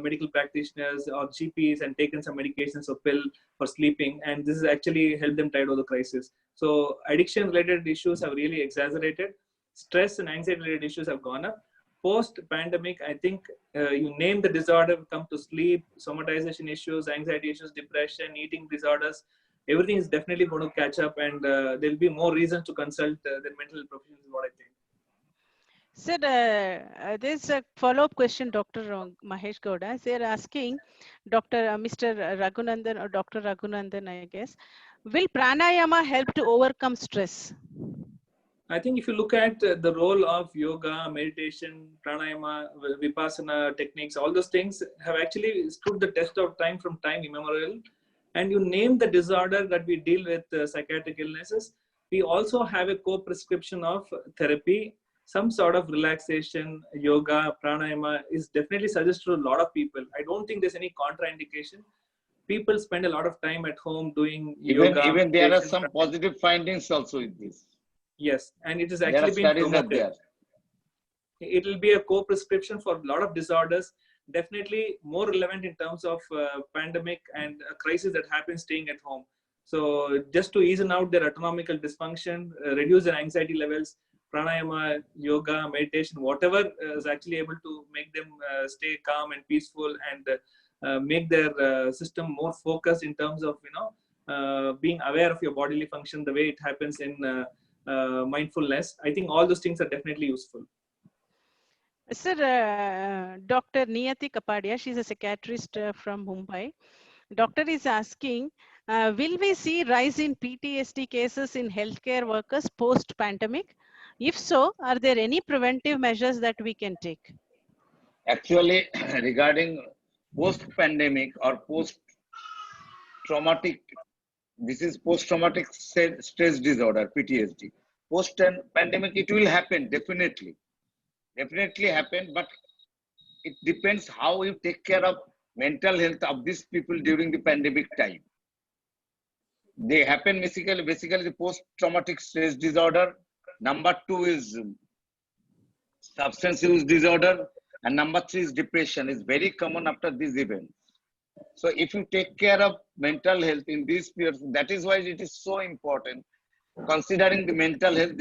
medical practitioners or GPs and taken some medications or pill for sleeping, and this has actually helped them tide over the crisis. So addiction-related issues have really exaggerated. Stress and anxiety-related issues have gone up. Post-pandemic, I think you name the disorder, come to sleep, somatization issues, anxiety issues, depression, eating disorders, everything is definitely going to catch up, and there'll be more reasons to consult the mental health professionals, is what I think. Sir, there's a follow-up question, Dr. Mahesh Gowda. They're asking Mr. Raghunandan or Dr. Raghunandan, I guess, will pranayama help to overcome stress? I think if you look at the role of yoga, meditation, pranayama, vipassana techniques, all those things have actually stood the test of time from time immemorial. And you name the disorder that we deal with, psychiatric illnesses, we also have a co-prescription of therapy. Some sort of relaxation, yoga, pranayama is definitely suggested to a lot of people. I don't think there's any contraindication. People spend a lot of time at home doing yoga. Even there are some positive findings also in this. Yes, and it is actually being promoted. It will be a co-prescription for a lot of disorders. Definitely more relevant in terms of pandemic and a crisis that happens staying at home. So just to ease out their autonomical dysfunction, reduce their anxiety levels, pranayama, yoga, meditation, whatever is actually able to make them stay calm and peaceful and make their system more focused in terms of being aware of your bodily function the way it happens in mindfulness. I think all those things are definitely useful. Sir, Dr. Niyati Kapadia, she's a psychiatrist from Mumbai. Doctor is asking, will we see rise in PTSD cases in healthcare workers post-pandemic? If so, are there any preventive measures that we can take? Actually, regarding post-pandemic or post-traumatic, this is post-traumatic stress disorder, PTSD. Post-pandemic, it will happen, definitely happen, but it depends how you take care of mental health of these people during the pandemic time. They happen basically the post-traumatic stress disorder. Number 2 is substance use disorder, and number 3 is depression. Is very common after these events. So if you take care of mental health in these periods, that is why it is so important, considering the mental health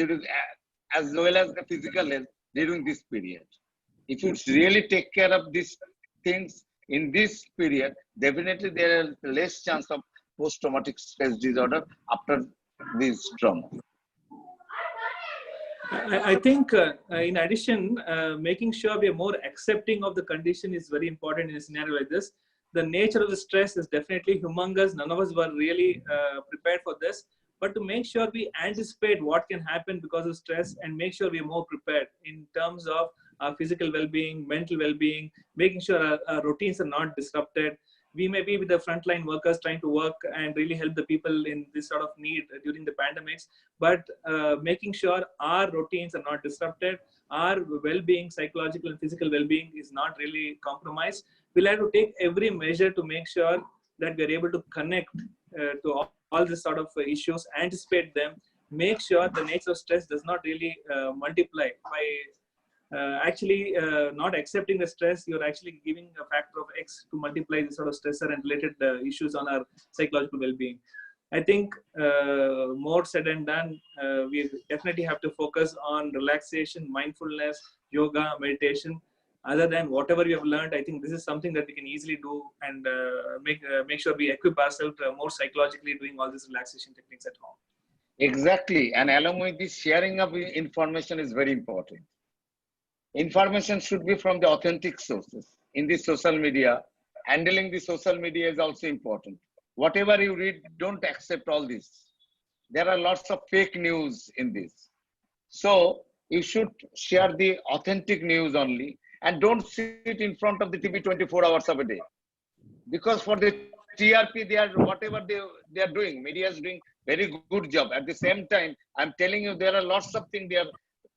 as well as the physical health during this period. If you really take care of these things in this period, definitely there is less chance of post-traumatic stress disorder after this trauma. I think in addition, making sure we are more accepting of the condition is very important in a scenario like this. The nature of the stress is definitely humongous. None of us were really prepared for this. But to make sure we anticipate what can happen because of stress and make sure we are more prepared in terms of our physical well-being, mental well-being, making sure our routines are not disrupted. We may be with the frontline workers trying to work and really help the people in this sort of need during the pandemics, but making sure our routines are not disrupted, our well-being, psychological and physical well-being is not really compromised. We'll have to take every measure to make sure that we're able to connect to all these sort of issues, anticipate them, make sure the nature of stress does not really multiply by not accepting the stress. You're actually giving a factor of X to multiply the sort of stressor and related issues on our psychological well-being. I think more said and done, we definitely have to focus on relaxation, mindfulness, yoga, meditation. Other than whatever we have learned, I think this is something that we can easily do and make sure we equip ourselves more psychologically doing all these relaxation techniques at home. Exactly. And along with this, sharing of information is very important. Information should be from the authentic sources. In the social media, handling the social media is also important. Whatever you read, don't accept all this. There are lots of fake news in this. So you should share the authentic news only and don't sit in front of the TV 24 hours of a day. Because for the TRP, they are whatever they are doing, media is doing very good job. At the same time, I'm telling you, there are lots of things they are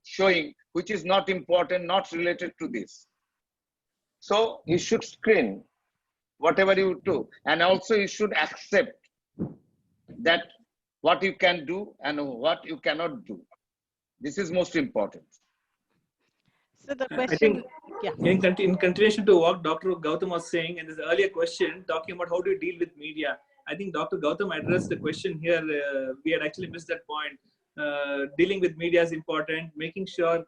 showing which is not important, not related to this. So you should screen whatever you do, and also you should accept that what you can do and what you cannot do. This is most important. So the I question, think in continuation to what Dr. Gautam was saying in this earlier question, talking about how do you deal with media, I think Dr. Gautam addressed the question here. We had actually missed that point. Dealing with media is important, making sure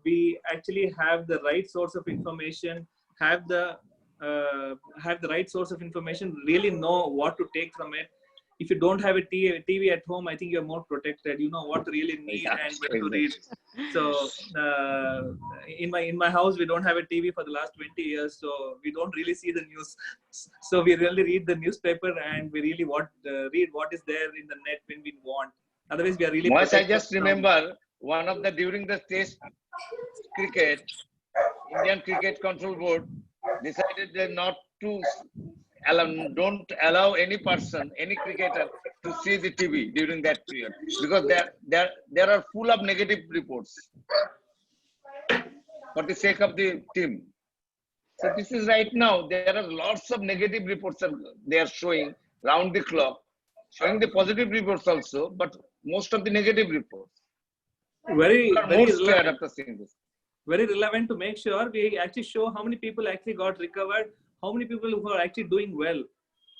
we actually have the right source of information, have the right source of information, really know what to take from it. If you don't have a TV at home, I think you're more protected. You know what to really need and where to read. So in my house, we don't have a TV for the last 20 years, so we don't really see the news. So we really read the newspaper and we really read what is there in the net when we want. Otherwise, we are really. Once I just remember one of the during the Test cricket, Indian Cricket Control Board decided that not to don't allow any person, any cricketer to see the TV during that period because there are full of negative reports for the sake of the team. So this is right now, there are lots of negative reports they are showing round the clock, showing the positive reports also, but most of the negative reports. Very relevant. Very relevant to make sure we actually show how many people actually got recovered, how many people who are actually doing well.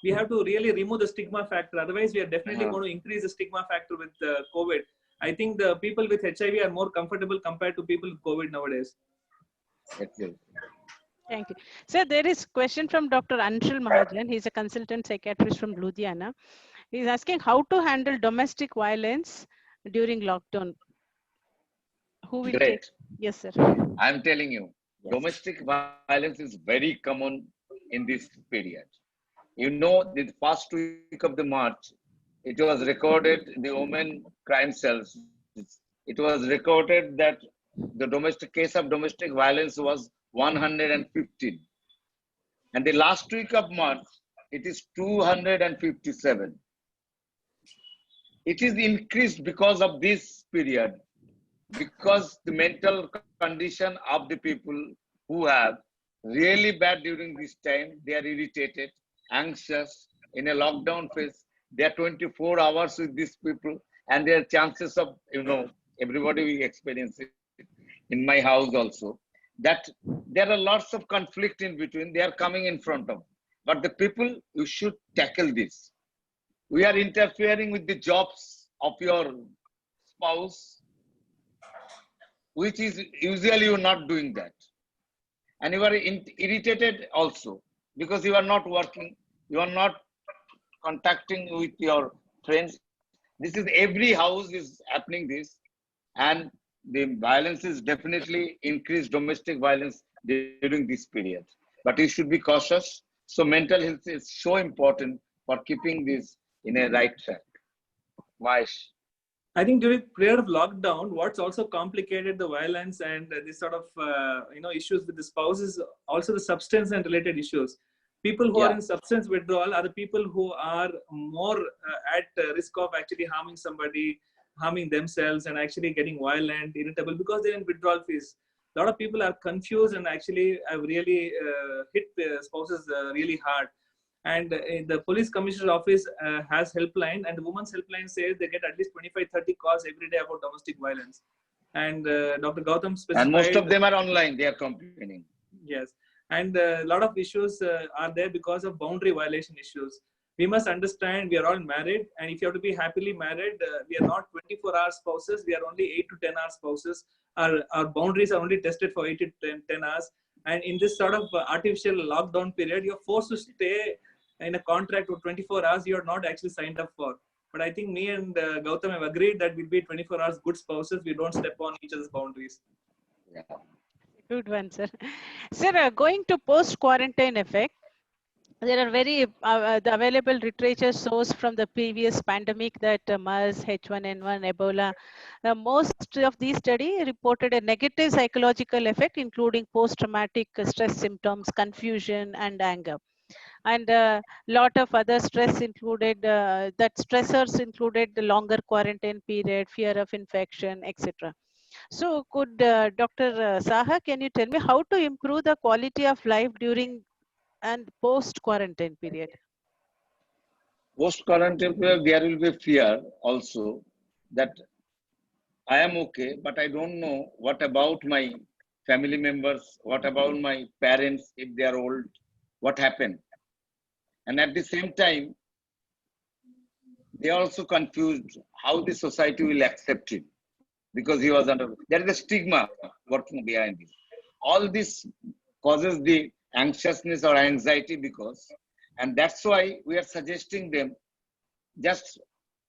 We have to really remove the stigma factor. Otherwise, we are definitely going to increase the stigma factor with COVID. I think the people with HIV are more comfortable compared to people with COVID nowadays. Thank you. So there is a question from Dr. Anshul Mahajan. He's a consultant psychiatrist from Ludhiana. He's asking how to handle domestic violence during lockdown. Who will take? Yes, sir. I'm telling you, domestic violence is very common in this period. You know, the first week of the March, it was recorded, the women crime cells, it was recorded that the case of domestic violence was 115. And the last week of March, it is 257. It is increased because of this period, because the mental condition of the people who have really bad during this time, they are irritated, anxious, in a lockdown phase, they are 24 hours with these people, and their chances of, everybody will experience it, in my house also, that there are lots of conflict in between, they are coming in front of. But the people, you should tackle this. We are interfering with the jobs of your spouse, which is usually you are not doing that. And you are irritated also because you are not working, you are not contacting with your friends. This is every house is happening this, and the violence is definitely increased, domestic violence during this period. But you should be cautious. So mental health is so important for keeping this in a right track. Vash. I think during period of lockdown, what's also complicated the violence and this sort of issues with the spouse is also the substance and related issues. People who are Yeah. in substance withdrawal are the people who are more at risk of actually harming somebody, harming themselves, and actually getting violent, irritable because they're in withdrawal phase. A lot of people are confused and actually have really hit spouses really hard. And the police commissioner's office has helpline, and the women's helpline says they get at least 25-30 calls every day about domestic violence. And Dr. Gautam And most specified, of them are online, they are complaining. yes, and a lot of issues are there because of boundary violation issues. We must understand we are all married, and if you have to be happily married, we are not 24-hour spouses, we are only 8 to 10 hour spouses. Our boundaries are only tested for 8 to 10 hours. And in this sort of artificial lockdown period, you're forced to stay in a contract for 24 hours you're not actually signed up for. But I think me and Gautam have agreed that we'll be 24 hours good spouses. We don't step on each other's boundaries. Yeah. Good one, sir. Sir, going to post-quarantine effect, there are the available literature source from the previous pandemic that MERS, H1N1, Ebola. Most of these study reported a negative psychological effect, including post-traumatic stress symptoms, confusion, and anger. And a lot of other stress included, that stressors included the longer quarantine period, fear of infection, etc. So could Dr. Saha, can you tell me how to improve the quality of life during and post quarantine period? Post quarantine period, there will be fear also that I am okay, but I don't know what about my family members, what about my parents if they are old, what happened. And at the same time, they are also confused how the society will accept him because he was under. There is a stigma working behind this. All this causes the anxiousness or anxiety because, and that's why we are suggesting them just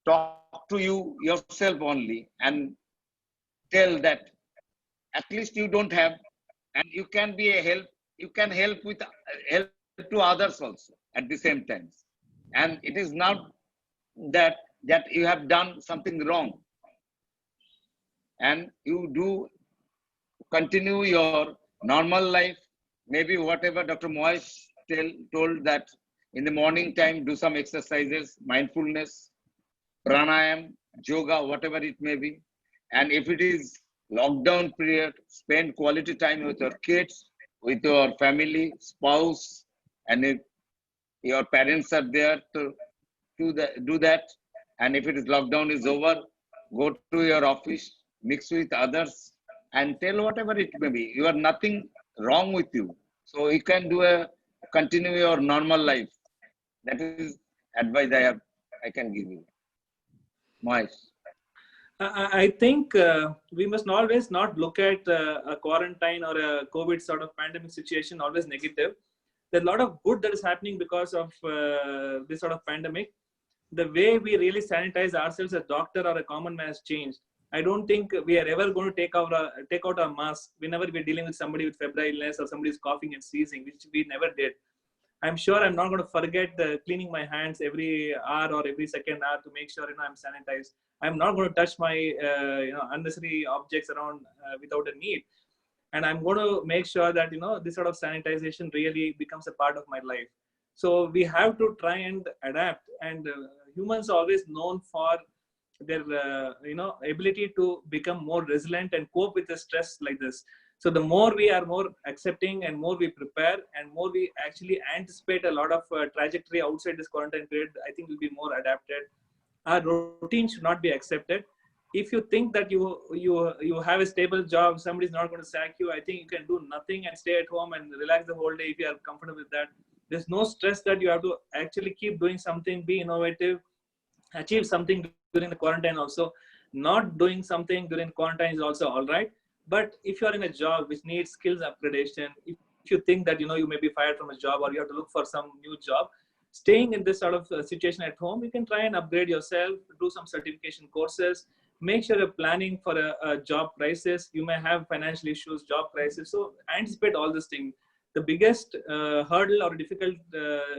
talk to you yourself only and tell that at least you don't have, and you can be a help. You can help with help to others also at the same time. And it is not that you have done something wrong, and you do continue your normal life. Maybe whatever Dr. Moyes told that in the morning time, do some exercises, mindfulness, pranayam, yoga, whatever it may be. And if it is lockdown period, spend quality time with your kids, with your family, spouse, and if your parents are there to do that. And if it is lockdown is over, go to your office, mix with others, and tell whatever it may be. You are nothing wrong with you. So you can continue your normal life. That is advice I can give you. Moise. I think we must always not look at a quarantine or a COVID sort of pandemic situation always negative. There's a lot of good that is happening because of this sort of pandemic. The way we really sanitize ourselves as doctor or a common man has changed. I don't think we are ever going to take out our mask whenever we're dealing with somebody with febrile illness or somebody who's coughing and sneezing, which we never did. I'm sure I'm not going to forget cleaning my hands every hour or every second hour to make sure I'm sanitized. I'm not going to touch my unnecessary objects around without a need, and I'm going to make sure that this sort of sanitization really becomes a part of my life. So we have to try and adapt, and humans are always known for their ability to become more resilient and cope with the stress like this. So the more we are more accepting and more we prepare and more we actually anticipate a lot of trajectory outside this quarantine period, I think we'll be more adapted. Our routine should not be accepted. If you think that you have a stable job, somebody's not going to sack you, I think you can do nothing and stay at home and relax the whole day if you are comfortable with that. There's no stress that you have to actually keep doing something, be innovative, achieve something during the quarantine also. Not doing something during quarantine is also all right. But if you're in a job which needs skills upgradation, if you think that you may be fired from a job or you have to look for some new job, staying in this sort of situation at home, you can try and upgrade yourself, do some certification courses, make sure you're planning for a job crisis. You may have financial issues, job crisis. So anticipate all these things. The biggest hurdle or difficult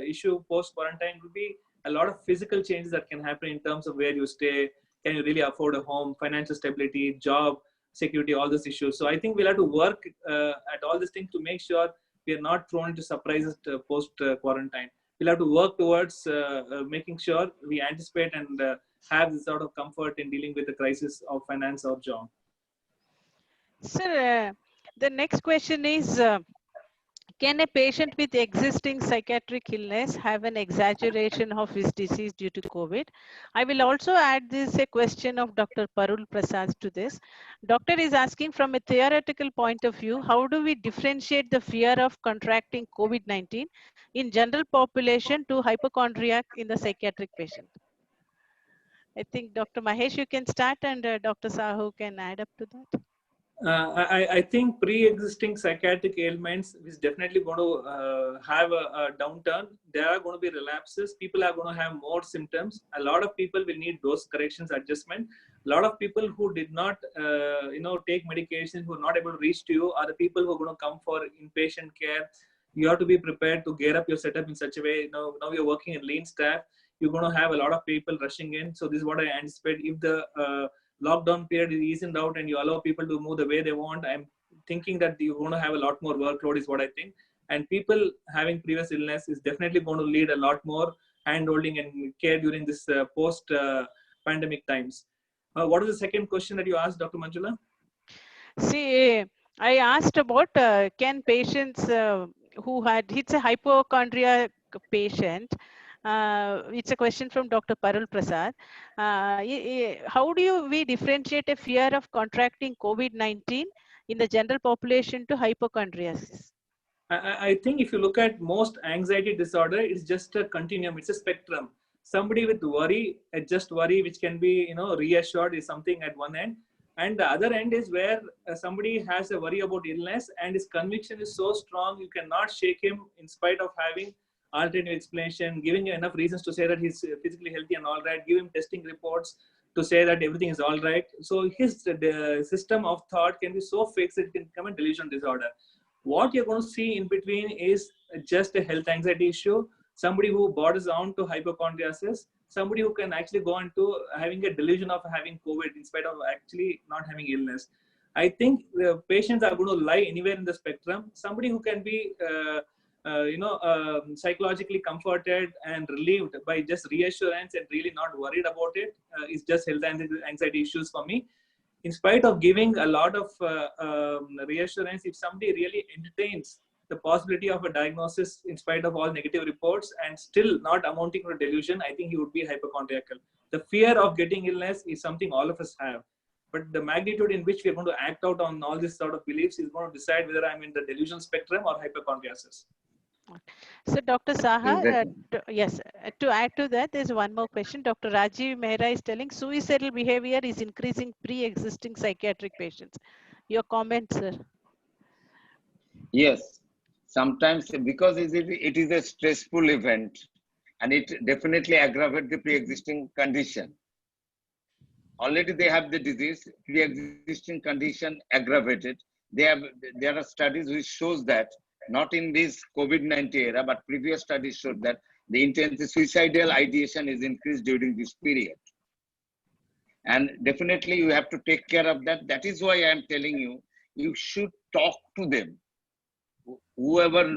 issue post-quarantine will be a lot of physical changes that can happen in terms of where you stay. Can you really afford a home, financial stability, job security, all these issues. So I think we'll have to work at all these things to make sure we are not thrown into surprises post-quarantine. We'll have to work towards making sure we anticipate and have this sort of comfort in dealing with the crisis of finance or job. Sir, the next question is, can a patient with existing psychiatric illness have an exaggeration of his disease due to COVID? I will also add this a question of Dr. Parul Prasad to this. Doctor is asking, from a theoretical point of view, how do we differentiate the fear of contracting COVID-19 in general population to hypochondriac in the psychiatric patient? I think Dr. Mahesh, you can start, and Dr. Sahu can add up to that. I think pre-existing psychiatric ailments is definitely going to have a downturn. There are going to be relapses. People are going to have more symptoms. A lot of people will need dose corrections, adjustment. A lot of people who did not, take medication, who are not able to reach to you, are the people who are going to come for inpatient care. You have to be prepared to gear up your setup in such a way. Now you're working in lean staff. You're going to have a lot of people rushing in. So this is what I anticipate. If the lockdown period is eased out and you allow people to move the way they want, I'm thinking that you're going to have a lot more workload is what I think. And people having previous illness is definitely going to lead a lot more hand-holding and care during this post-pandemic times. What is the second question that you asked, Dr. Manjula? See, I asked about can patients who had, it's a hypochondria patient. It's a question from Dr. Parul Prasad. How do we differentiate a fear of contracting COVID-19 in the general population to hypochondriasis? I think if you look at most anxiety disorder, it's just a continuum. It's a spectrum. Somebody with worry, just worry, which can be reassured, is something at one end. And the other end is where somebody has a worry about illness and his conviction is so strong, you cannot shake him in spite of having alternative explanation, giving you enough reasons to say that he's physically healthy and all right, give him testing reports to say that everything is all right. So his system of thought can be so fixed, it can become a delusional disorder. What you're going to see in between is just a health anxiety issue, somebody who borders on to hypochondriasis, somebody who can actually go into having a delusion of having COVID in spite of actually not having illness. I think the patients are going to lie anywhere in the spectrum. Somebody who can be psychologically comforted and relieved by just reassurance and really not worried about it is just health anxiety issues for me. In spite of giving a lot of reassurance, if somebody really entertains the possibility of a diagnosis in spite of all negative reports and still not amounting to delusion, I think he would be hypochondriacal. The fear of getting illness is something all of us have. But the magnitude in which we are going to act out on all these sort of beliefs is going to decide whether I'm in the delusional spectrum or hypochondriasis. So Dr. Saha, yes, to add to that, there's one more question. Dr. Rajiv Mehra is telling suicidal behavior is increasing pre-existing psychiatric patients. Your comments, sir? Yes, sometimes because it is a stressful event and it definitely aggravates the pre-existing condition. Already they have the disease, pre-existing condition aggravated. There are studies which shows that not in this COVID-19 era, but previous studies showed that the suicidal ideation is increased during this period. And definitely you have to take care of that. That is why I am telling you, you should talk to them. Whoever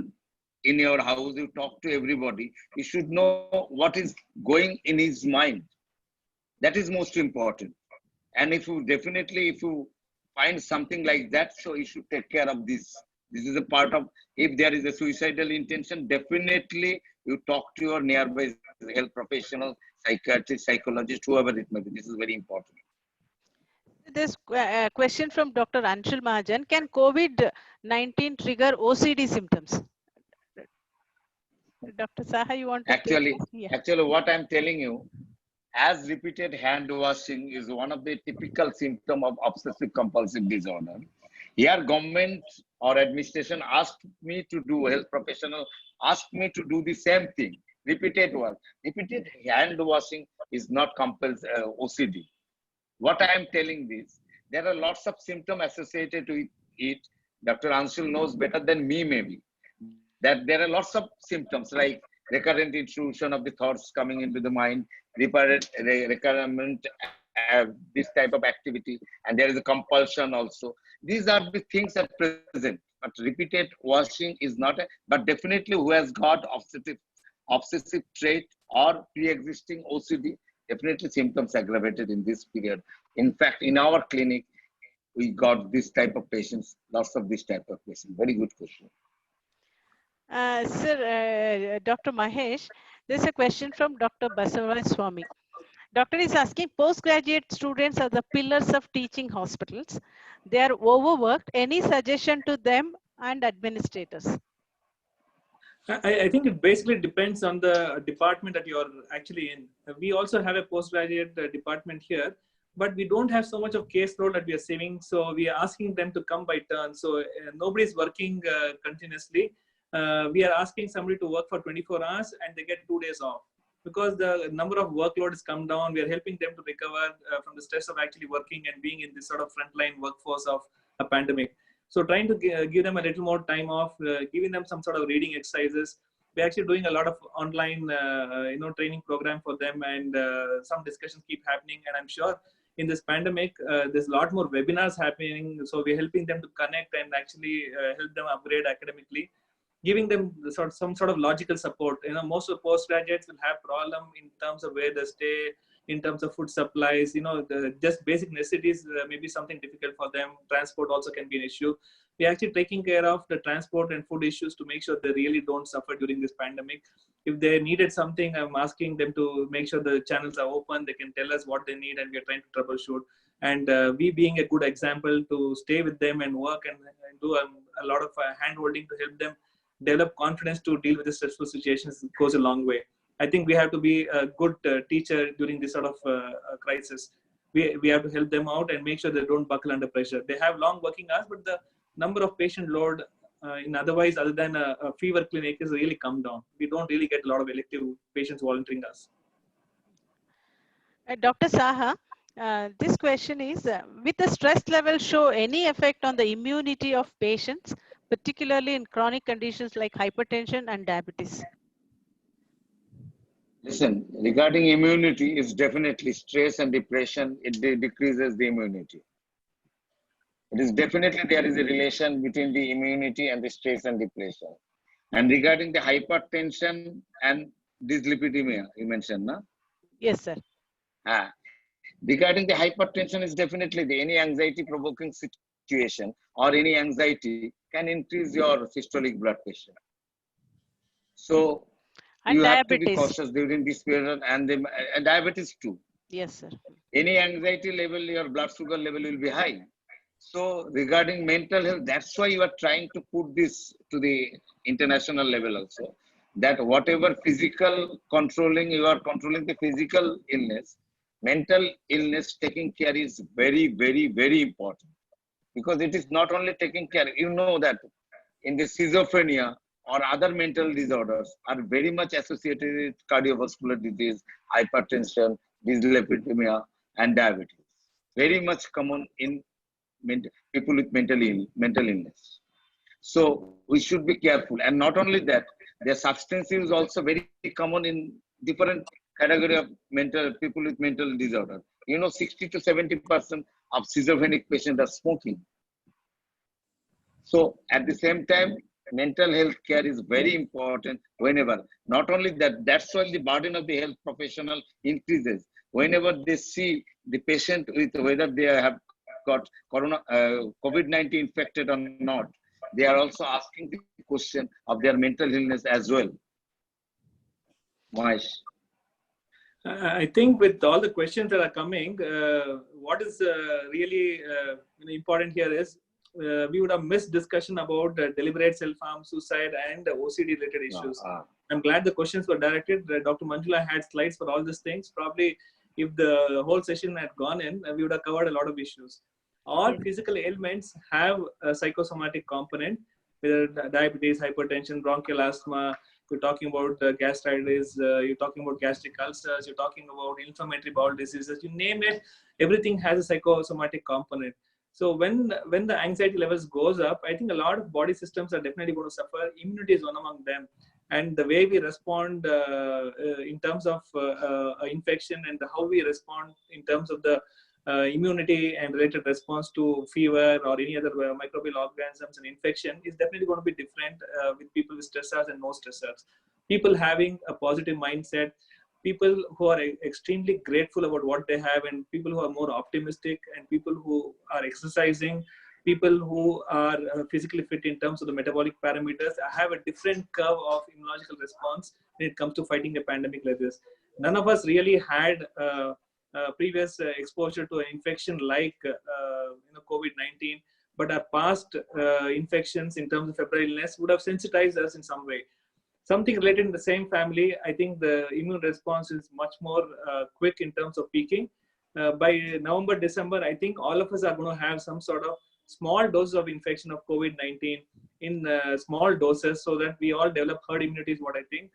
in your house, you talk to everybody. You should know what is going in his mind. That is most important. And if you find something like that, so you should take care of this. This is a part of, if there is a suicidal intention, definitely you talk to your nearby health professional, psychiatrist, psychologist, whoever it may be. This is very important. This question from Dr. Anshul Mahajan, can COVID-19 trigger OCD symptoms? Dr. Saha, you want to Actually, what I'm telling you, as repeated hand washing is one of the typical symptoms of obsessive compulsive disorder. Here, government or administration asked me to do, health professional asked me to do the same thing, repeated work. Repeated hand washing is not compulsory OCD. What I am telling this, there are lots of symptoms associated with it. Dr. Anshul knows better than me, maybe, that there are lots of symptoms like recurrent intrusion of the thoughts coming into the mind, recurrent this type of activity, and there is a compulsion also. These are the things that present, but repeated washing is not, but definitely who has got obsessive trait or pre-existing OCD, definitely symptoms aggravated in this period. In fact, in our clinic, we got this type of patients, lots of this type of patients. Very good question. Sir, Dr. Mahesh, there's a question from Dr. Basava Swami. Doctor is asking, postgraduate students are the pillars of teaching hospitals. They are overworked. Any suggestion to them and administrators? I think it basically depends on the department that you're actually in. We also have a postgraduate department here, but we don't have so much of caseload that we are saving. So we are asking them to come by turn. So nobody's working continuously. We are asking somebody to work for 24 hours and they get 2 days off. Because the number of workload has come down, we are helping them to recover from the stress of actually working and being in this sort of frontline workforce of a pandemic. So trying to give them a little more time off, giving them some sort of reading exercises. We're actually doing a lot of online, training program for them, and some discussions keep happening. And I'm sure in this pandemic, there's a lot more webinars happening. So we're helping them to connect and actually help them upgrade academically, giving them some sort of logical support. Most of the postgraduates will have problem in terms of where they stay, in terms of food supplies, the just basic necessities may be something difficult for them. Transport also can be an issue. We're actually taking care of the transport and food issues to make sure they really don't suffer during this pandemic. If they needed something, I'm asking them to make sure the channels are open. They can tell us what they need and we're trying to troubleshoot. And we being a good example to stay with them and work and do a lot of hand-holding to help them develop confidence to deal with the stressful situations goes a long way. I think we have to be a good teacher during this sort of crisis. We have to help them out and make sure they don't buckle under pressure. They have long working hours, but the number of patient load other than a fever clinic is really come down. We don't really get a lot of elective patients volunteering us. Dr. Saha, this question is, with the stress level show any effect on the immunity of patients, particularly in chronic conditions like hypertension and diabetes? Listen, regarding immunity, is definitely stress and depression, it decreases the immunity. It is definitely there is a relation between the immunity and the stress and depression. And regarding the hypertension and dyslipidemia, you mentioned, no? Yes, sir. Regarding the hypertension, is definitely any anxiety provoking situation or any anxiety can increase your systolic blood pressure. So you have to be cautious during this period, and diabetes too. Yes, sir. Any anxiety level, your blood sugar level will be high. So regarding mental health, that's why you are trying to put this to the international level also, that whatever physical controlling, you are controlling the physical illness, mental illness taking care is very, very, very important. Because it is not only taking care, that in the schizophrenia or other mental disorders are very much associated with cardiovascular disease, hypertension, dyslipidemia, and diabetes. Very much common in people with mental illness. So we should be careful. And not only that, their substance use is also very common in different category of people with mental disorder. 60 to 70% of schizophrenic patients are smoking. So at the same time, mental health care is very important whenever. Not only that, that's why the burden of the health professional increases. Whenever they see the patient with whether they have got COVID-19 infected or not, they are also asking the question of their mental illness as well. Mahesh. I think with all the questions that are coming, what is really important here is we would have missed discussion about deliberate self-harm, suicide, and OCD-related issues. I'm glad the questions were directed. Dr. Manjula had slides for all these things. Probably if the whole session had gone in, we would have covered a lot of issues. All physical ailments have a psychosomatic component, whether diabetes, hypertension, bronchial asthma, You're talking about gastritis, you're talking about gastric ulcers, you're talking about inflammatory bowel diseases, you name it, everything has a psychosomatic component. So when the anxiety levels goes up, I think a lot of body systems are definitely going to suffer. Immunity is one among them. And the way we respond in terms of infection and how we respond in terms of the immunity and related response to fever or any other microbial organisms and infection is definitely going to be different with people with stressors and no stressors. People having a positive mindset, people who are extremely grateful about what they have, and people who are more optimistic, and people who are exercising, people who are physically fit in terms of the metabolic parameters have a different curve of immunological response when it comes to fighting a pandemic like this. None of us really had previous exposure to an infection like COVID-19, but our past infections in terms of febrile illness would have sensitized us in some way. Something related in the same family, I think the immune response is much more quick in terms of peaking. By November, December, I think all of us are going to have some sort of small doses of infection of COVID-19 in small doses, so that we all develop herd immunity is what I think.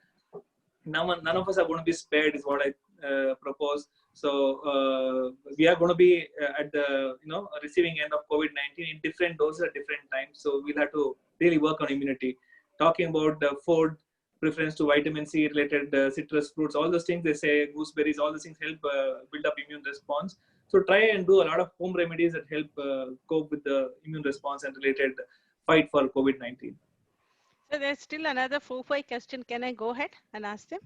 None of us are going to be spared is what I propose. So we are going to be at the receiving end of COVID-19 in different doses at different times. So we'll have to really work on immunity. Talking about food, preference to vitamin C related citrus fruits, all those things they say, gooseberries, all those things help build up immune response. So try and do a lot of home remedies that help cope with the immune response and related fight for COVID-19. So there's still another 4-5 question. Can I go ahead and ask them?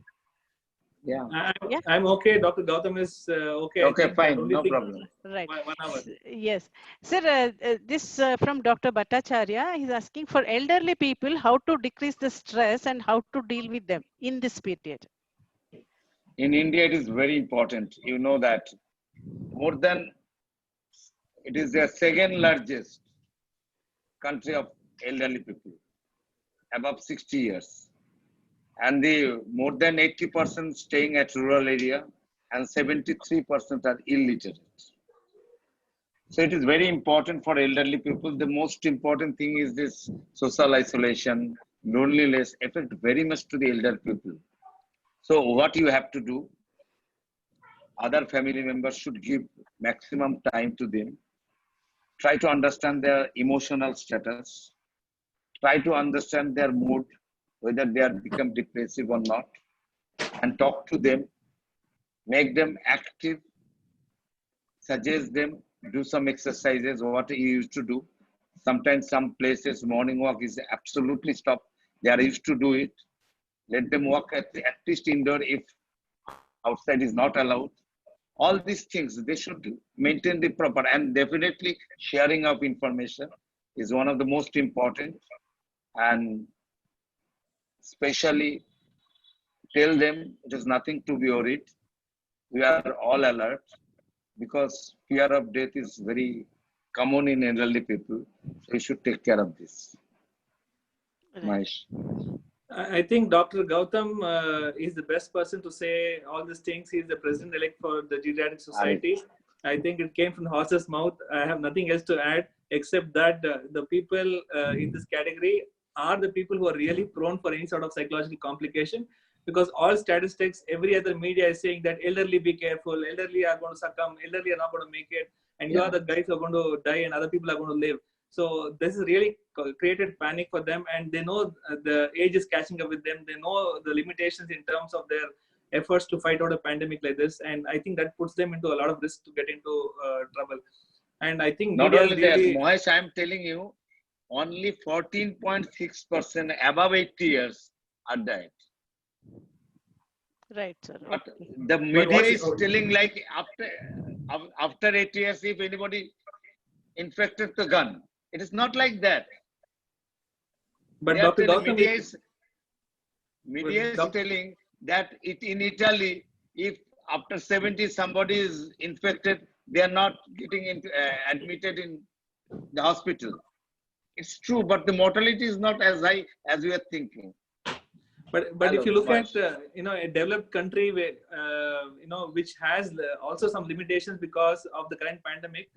Yeah. I'm okay. Dr. Gautam is okay. Okay, fine. No problem. Right. 1 hour. Yes. Sir, this from Dr. Bhattacharya, he's asking for elderly people how to decrease the stress and how to deal with them in this period. In India, it is very important. You know that it is the second largest country of elderly people, above 60 years. And the more than 80% staying at rural area, and 73% are illiterate. So it is very important for elderly people. The most important thing is this social isolation, loneliness affect very much to the elder people. So what you have to do, other family members should give maximum time to them. Try to understand their emotional status. Try to understand their mood, whether they are become depressive or not, and talk to them, make them active, suggest them, do some exercises, what you used to do. Sometimes some places morning walk is absolutely stopped. They are used to do it. Let them walk at least indoor if outside is not allowed. All these things, they should maintain the proper, and definitely sharing of information is one of the most important. And especially tell them it is nothing to be worried. We are all alert, because fear of death is very common in elderly people. So we should take care of this. Mahesh. I think Dr. Gautam is the best person to say all these things. He's the president-elect for the Geriatric Society. I think it came from the horse's mouth. I have nothing else to add except that the people in this category are the people who are really prone for any sort of psychological complication, because all statistics, every other media is saying that elderly be careful, elderly are going to succumb, elderly are not going to make it, and you are the guys who are going to die and other people are going to live. So this is really created panic for them, and they know the age is catching up with them. They know the limitations in terms of their efforts to fight out a pandemic like this, and I think that puts them into a lot of risk to get into trouble. And I think not only that, Mahesh, I am telling you, only 14.6% above 80 years are died. Right, sir. But the media is telling like after 80 years, if anybody infected the gun, it is not like that. But Dr. Gautam, media is telling that in Italy, if after 70 somebody is infected, they are not getting admitted in the hospital. It's true, but the mortality is not as high as we are thinking. But if you look at a developed country where which has also some limitations because of the current pandemic,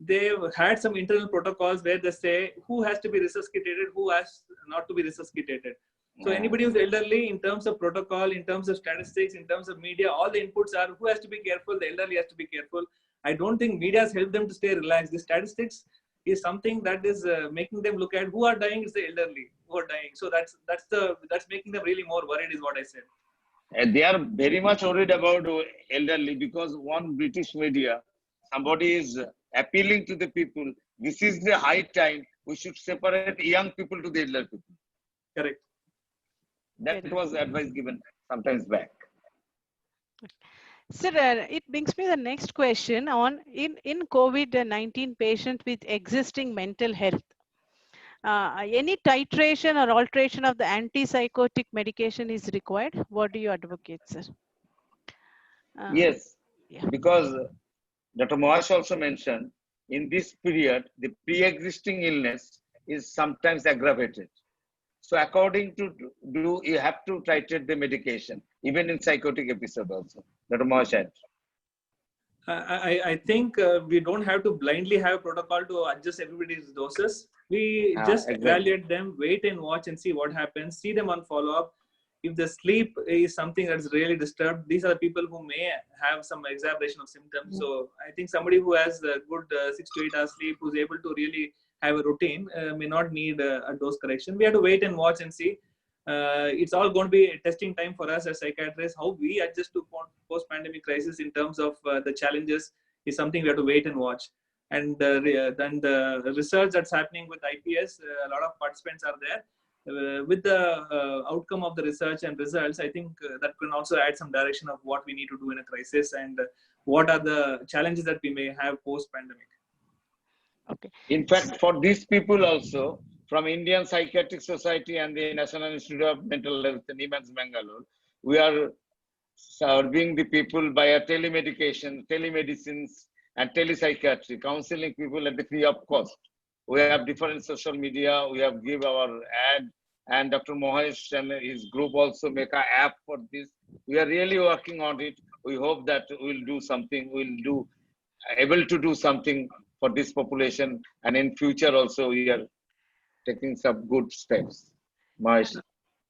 they've had some internal protocols where they say who has to be resuscitated, who has not to be resuscitated. So anybody who's elderly, in terms of protocol, in terms of statistics, in terms of media, all the inputs are who has to be careful. The elderly has to be careful. I don't think media has helped them to stay relaxed. The statistics is something that is making them look at who are dying is the elderly who are dying. So that's making them really more worried, is what I said. And they are very much worried about elderly because one British media, somebody is appealing to the people. This is the high time we should separate young people to the elder people. Correct. That was advice given sometimes back. Sir, it brings me the next question on in COVID-19 patient with existing mental health. Any titration or alteration of the antipsychotic medication is required? What do you advocate, sir? Yes, yeah. because Dr. Mohash also mentioned, in this period, the pre-existing illness is sometimes aggravated. So according to you have to titrate the medication, even in psychotic episode also. Dr. Mohash. I think we don't have to blindly have a protocol to adjust everybody's doses. We just evaluate them, wait and watch and see what happens, see them on follow-up. If the sleep is something that's really disturbed, these are the people who may have some exacerbation of symptoms. So I think somebody who has a good 6 to 8 hours sleep, who's able to really have a routine, may not need a dose correction. We have to wait and watch and see. It's all going to be a testing time for us as psychiatrists. How we adjust to post-pandemic crisis in terms of the challenges is something we have to wait and watch. And then the research that's happening with IPS, a lot of participants are there. With the outcome of the research and results, I think that can also add some direction of what we need to do in a crisis and what are the challenges that we may have post-pandemic. Okay. In fact, for these people also, from Indian Psychiatric Society and the National Institute of Mental Health in NIMHANS, Bangalore, we are serving the people via telemedication, telemedicines, and telepsychiatry, counseling people at the free of cost. We have different social media, we have give our ad, and Dr. Mohesh and his group also make an app for this. We are really working on it. We hope that we'll do something, able to do something for this population, and in future also we are taking some good steps. Mohesh,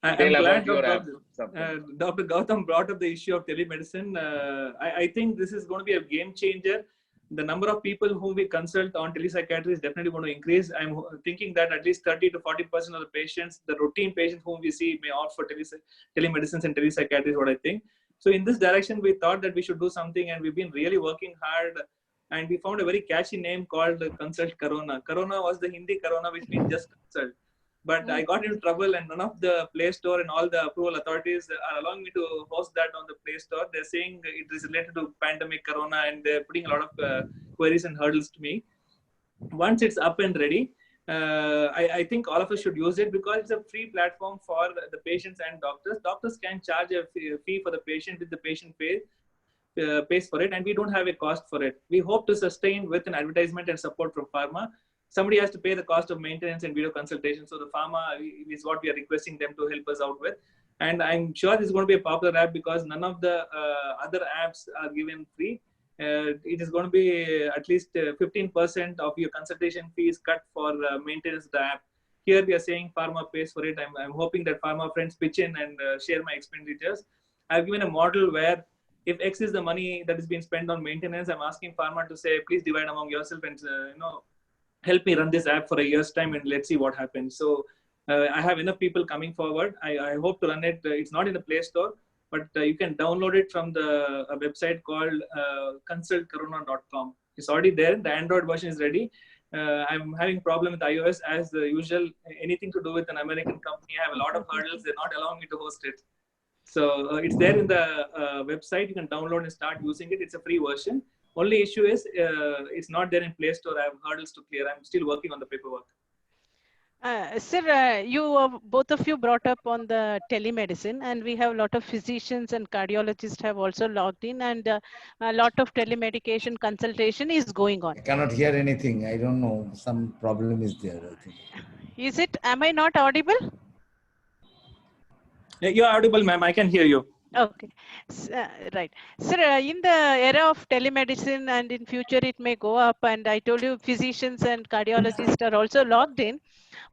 I'm glad Dr. Gautam brought up the issue of telemedicine. I think this is going to be a game changer. The number of people whom we consult on telepsychiatry is definitely going to increase. I'm thinking that at least 30 to 40% of the patients, the routine patients whom we see, may opt for telemedicines and telepsychiatry is what I think. So in this direction, we thought that we should do something, and we've been really working hard. And we found a very catchy name called Consult Corona. Corona was the Hindi Corona, which means just consult. But I got into trouble, and none of the Play Store and all the approval authorities are allowing me to host that on the Play Store. They're saying it is related to pandemic Corona, and they're putting a lot of queries and hurdles to me. Once it's up and ready, I think all of us should use it because it's a free platform for the patients and doctors. Doctors can charge a fee for the patient if the patient pays for it, and we don't have a cost for it. We hope to sustain with an advertisement and support from pharma. Somebody has to pay the cost of maintenance and video consultation. So the pharma is what we are requesting them to help us out with. And I'm sure this is going to be a popular app because none of the other apps are given free. It is going to be at least 15% of your consultation fees cut for maintenance of the app. Here we are saying pharma pays for it. I'm hoping that pharma friends pitch in and share my expenditures. I've given a model where if X is the money that is being spent on maintenance, I'm asking pharma to say, please divide among yourself and help me run this app for a year's time and let's see what happens. So I have enough people coming forward. I hope to run it. It's not in the Play Store, but you can download it from a website called consultcorona.com. It's already there. The Android version is ready. I'm having problem with iOS as usual. Anything to do with an American company, I have a lot of hurdles. They're not allowing me to host it. So it's there in the website. You can download and start using it. It's a free version. Only issue is it's not there in Play Store. I have hurdles to clear. I'm still working on the paperwork. Sir, both of you brought up on the telemedicine, and we have a lot of physicians and cardiologists have also logged in, and a lot of telemedication consultation is going on. I cannot hear anything. I don't know. Some problem is there, I think. Is it? Am I not audible? You're audible, ma'am. I can hear you. Okay, right. Sir, in the era of telemedicine and in future it may go up, and I told you physicians and cardiologists are also logged in.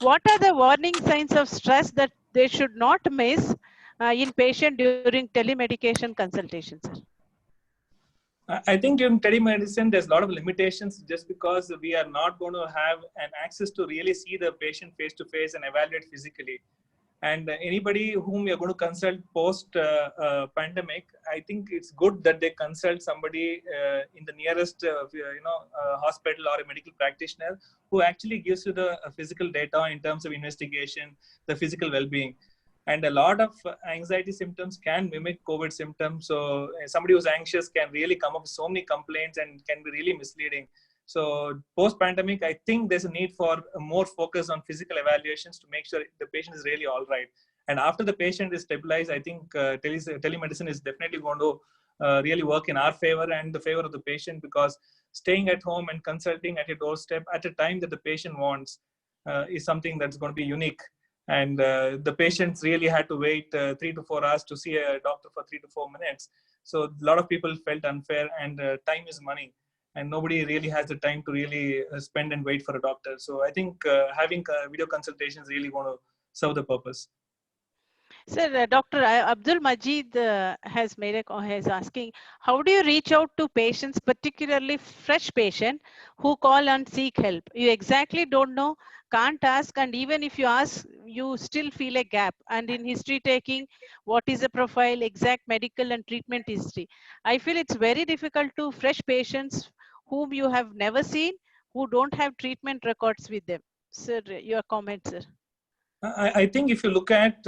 What are the warning signs of stress that they should not miss in patient during telemedication consultation, sir? I think in telemedicine, there's a lot of limitations just because we are not going to have an access to really see the patient face to face and evaluate physically. And anybody whom you're going to consult post pandemic, I think it's good that they consult somebody in the nearest hospital or a medical practitioner who actually gives you the physical data in terms of investigation, the physical well-being. And a lot of anxiety symptoms can mimic COVID symptoms. So somebody who's anxious can really come up with so many complaints and can be really misleading. So post-pandemic, I think there's a need for more focus on physical evaluations to make sure the patient is really all right. And after the patient is stabilized, I think telemedicine is definitely going to really work in our favor and the favor of the patient, because staying at home and consulting at your doorstep at a time that the patient wants is something that's going to be unique. And the patients really had to wait 3 to 4 hours to see a doctor for 3 to 4 minutes. So a lot of people felt unfair, and time is money. And nobody really has the time to really spend and wait for a doctor. So I think having video consultation is really going to serve the purpose. Sir, Dr. Abdul Majid has asking, how do you reach out to patients, particularly fresh patient who call and seek help? You exactly don't know, can't ask, and even if you ask, you still feel a gap. And in history taking, what is a profile, exact medical and treatment history? I feel it's very difficult to fresh patients whom you have never seen, who don't have treatment records with them. Sir, your comment, sir. I think if you look at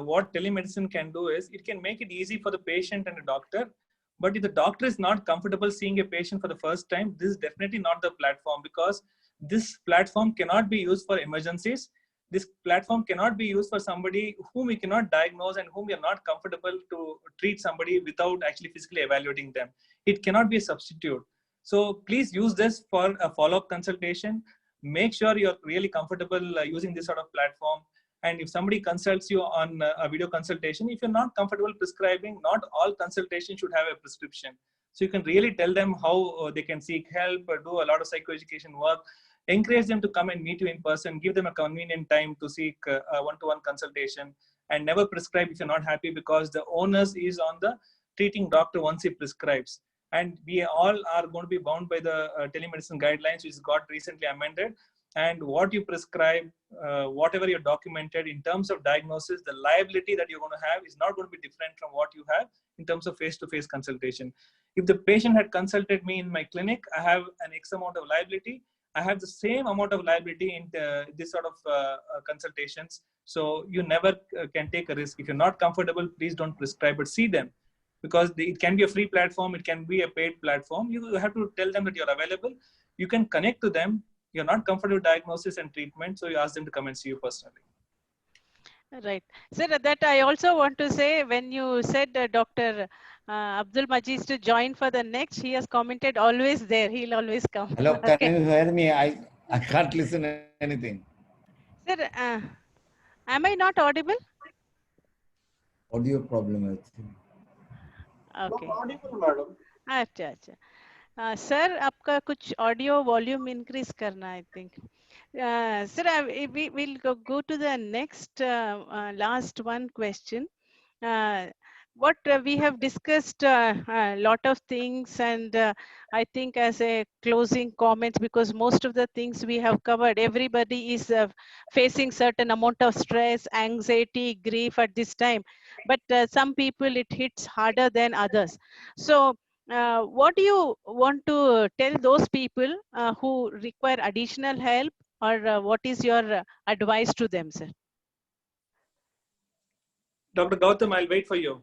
what telemedicine can do is, it can make it easy for the patient and the doctor. But if the doctor is not comfortable seeing a patient for the first time, this is definitely not the platform, because this platform cannot be used for emergencies. This platform cannot be used for somebody whom we cannot diagnose and whom we are not comfortable to treat somebody without actually physically evaluating them. It cannot be a substitute. So please use this for a follow-up consultation. Make sure you're really comfortable using this sort of platform. And if somebody consults you on a video consultation, if you're not comfortable prescribing, not all consultations should have a prescription. So you can really tell them how they can seek help, or do a lot of psychoeducation work, encourage them to come and meet you in person, give them a convenient time to seek a one-to-one consultation, and never prescribe if you're not happy, because the onus is on the treating doctor once he prescribes. And we all are going to be bound by the telemedicine guidelines, which got recently amended. And what you prescribe, whatever you're documented in terms of diagnosis, the liability that you're going to have is not going to be different from what you have in terms of face-to-face consultation. If the patient had consulted me in my clinic, I have an X amount of liability. I have the same amount of liability in this sort of consultations. So you never can take a risk. If you're not comfortable, please don't prescribe, but see them. Because it can be a free platform, it can be a paid platform. You have to tell them that you're available. You can connect to them. You're not comfortable with diagnosis and treatment, so you ask them to come and see you personally. Right. Sir, that I also want to say, when you said Dr. Abdul Majid to join for the next, he has commented always there. He'll always come. Hello, can Okay. you hear me? I can't listen to anything. Sir, am I not audible? Audio problem, I think. Okay. Audible, madam. अच्छा अच्छा sir आपका कुछ audio volume increase करना I think sir we will go to the next last one question. What we have discussed a lot of things, and I think as a closing comment, because most of the things we have covered, everybody is facing certain amount of stress, anxiety, grief at this time, but some people it hits harder than others. So what do you want to tell those people who require additional help, or what is your advice to them, sir? Dr. Gautam, I'll wait for you.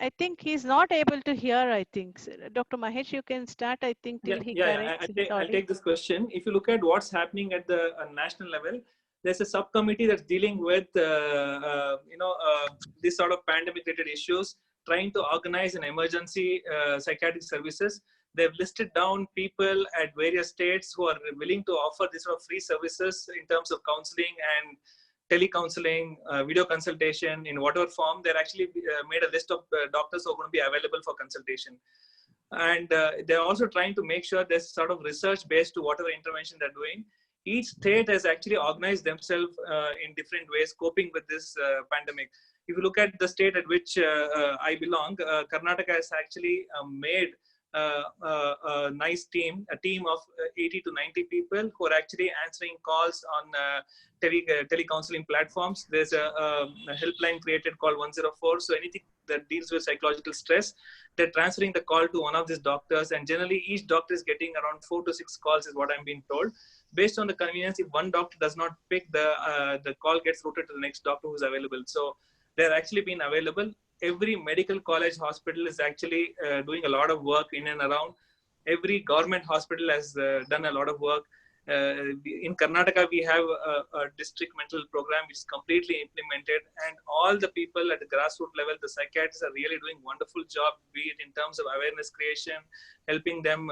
I think he's not able to hear, I think. Dr. Mahesh, you can start, I think, till he corrects his audio. I'll take this question. If you look at what's happening at the national level, there's a subcommittee that's dealing with, this sort of pandemic-related issues, trying to organize an emergency psychiatric services. They've listed down people at various states who are willing to offer this sort of free services in terms of counseling and telecounseling, video consultation in whatever form. They're actually made a list of doctors who are going to be available for consultation. And they're also trying to make sure there's sort of research based to whatever intervention they're doing. Each state has actually organized themselves in different ways, coping with this pandemic. If you look at the state at which I belong, Karnataka has actually made a nice team, a team of 80 to 90 people who are actually answering calls on telecounseling platforms. There's a helpline created called 104. So anything that deals with psychological stress, they're transferring the call to one of these doctors, and generally each doctor is getting around 4 to 6 calls is what I'm being told. Based on the convenience, if one doctor does not pick, the call gets routed to the next doctor who's available. So they're actually been available. Every medical college hospital is actually doing a lot of work in and around. Every government hospital has done a lot of work. In Karnataka, we have a district mental program which is completely implemented, and all the people at the grassroots level, the psychiatrists are really doing wonderful job, be it in terms of awareness creation, helping them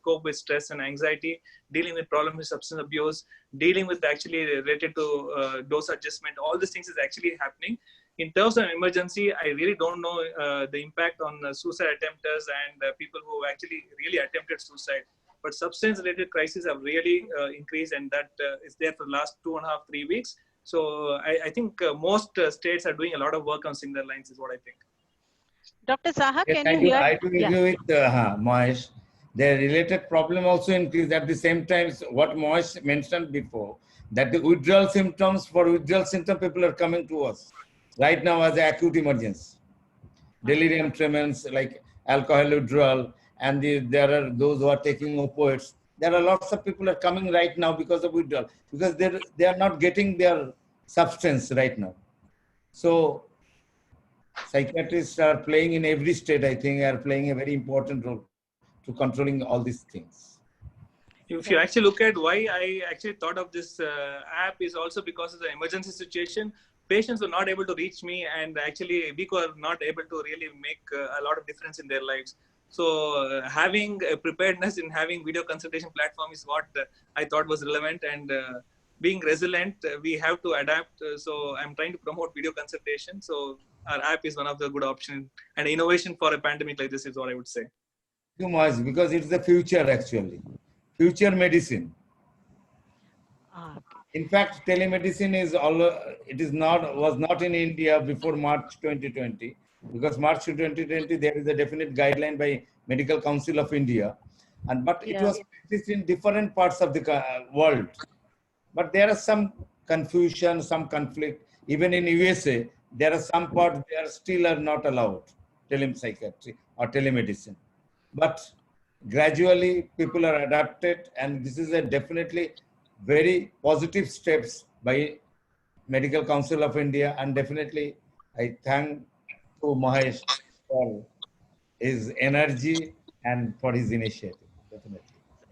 cope with stress and anxiety, dealing with problems with substance abuse, dealing with actually related to dose adjustment. All these things is actually happening. In terms of emergency, I really don't know the impact on suicide attempters and people who actually really attempted suicide. But substance-related crises have really increased, and that is there for the last 2.5, 3 weeks. So I think most states are doing a lot of work on similar lines, is what I think. Dr. Saha, Yes, can you hear? I do agree with Mohesh. The related problem also increased at the same time. What Mohesh mentioned before, that the withdrawal symptoms, for withdrawal symptom, people are coming to us right now as an acute emergency. Delirium tremens, like alcohol withdrawal, and there are those who are taking opioids. There are lots of people are coming right now because of withdrawal, because they are not getting their substance right now. So psychiatrists are playing in every state, I think, are playing a very important role to controlling all these things. If you actually look at why I actually thought of this app, is also because of the emergency situation. Patients were not able to reach me, and actually we were not able to really make a lot of difference in their lives. So having a preparedness in having video consultation platform is what I thought was relevant, and being resilient, we have to adapt. So I'm trying to promote video consultation. So our app is one of the good options, and innovation for a pandemic like this is what I would say. Too much, because it's the future actually, future medicine. In fact, telemedicine was not in India before March 2020, because March 2020 there is a definite guideline by Medical Council of India, but it was practiced in different parts of the world. But there is some confusion, some conflict. Even in USA, there are some parts they still are not allowed telepsychiatry or telemedicine. But gradually people are adapted, and this is a definitely very positive steps by Medical Council of India, and definitely I thank to Mahesh for his energy and for his initiative, definitely.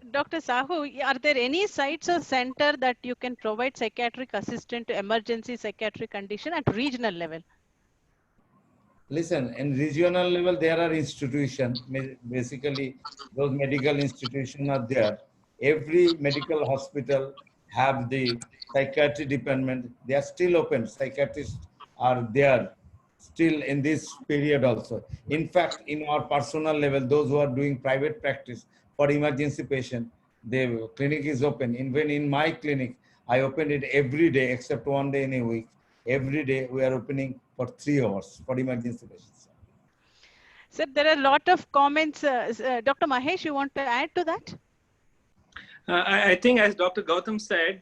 Dr. Sahu, are there any sites or center that you can provide psychiatric assistance to emergency psychiatric condition at regional level? Listen, in regional level, there are institutions, basically those medical institutions are there. Every medical hospital have the psychiatry department. They are still open. Psychiatrists are there still in this period also. In fact, in our personal level, those who are doing private practice for emergency patient, the clinic is open. Even in my clinic, I open it every day except one day in a week. Every day we are opening for 3 hours for emergency patients. Sir, there are a lot of comments. Dr. Mahesh, you want to add to that? I think, as Dr. Gautam said,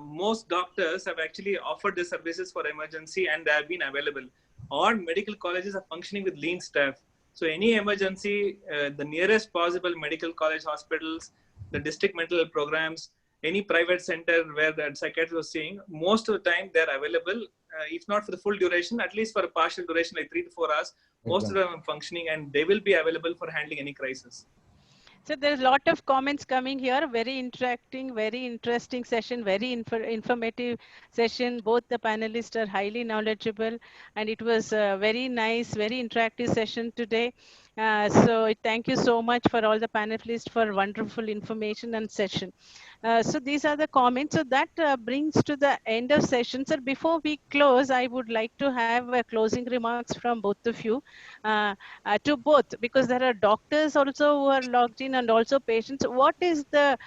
most doctors have actually offered the services for emergency, and they have been available. All medical colleges are functioning with lean staff. So any emergency, the nearest possible medical college hospitals, the district mental programs, any private center where the psychiatrist was seeing, most of the time they're available, if not for the full duration, at least for a partial duration, like 3 to 4 hours. Most of them are functioning, and they will be available for handling any crisis. So there's a lot of comments coming here. Very interacting, very interesting session, very informative session. Both the panelists are highly knowledgeable, and it was a very nice, very interactive session today. So thank you so much for all the panelists for wonderful information and session. So these are the comments. So that brings to the end of session. Sir, before we close, I would like to have closing remarks from both of you, to both, because there are doctors also who are logged in and also patients. What is the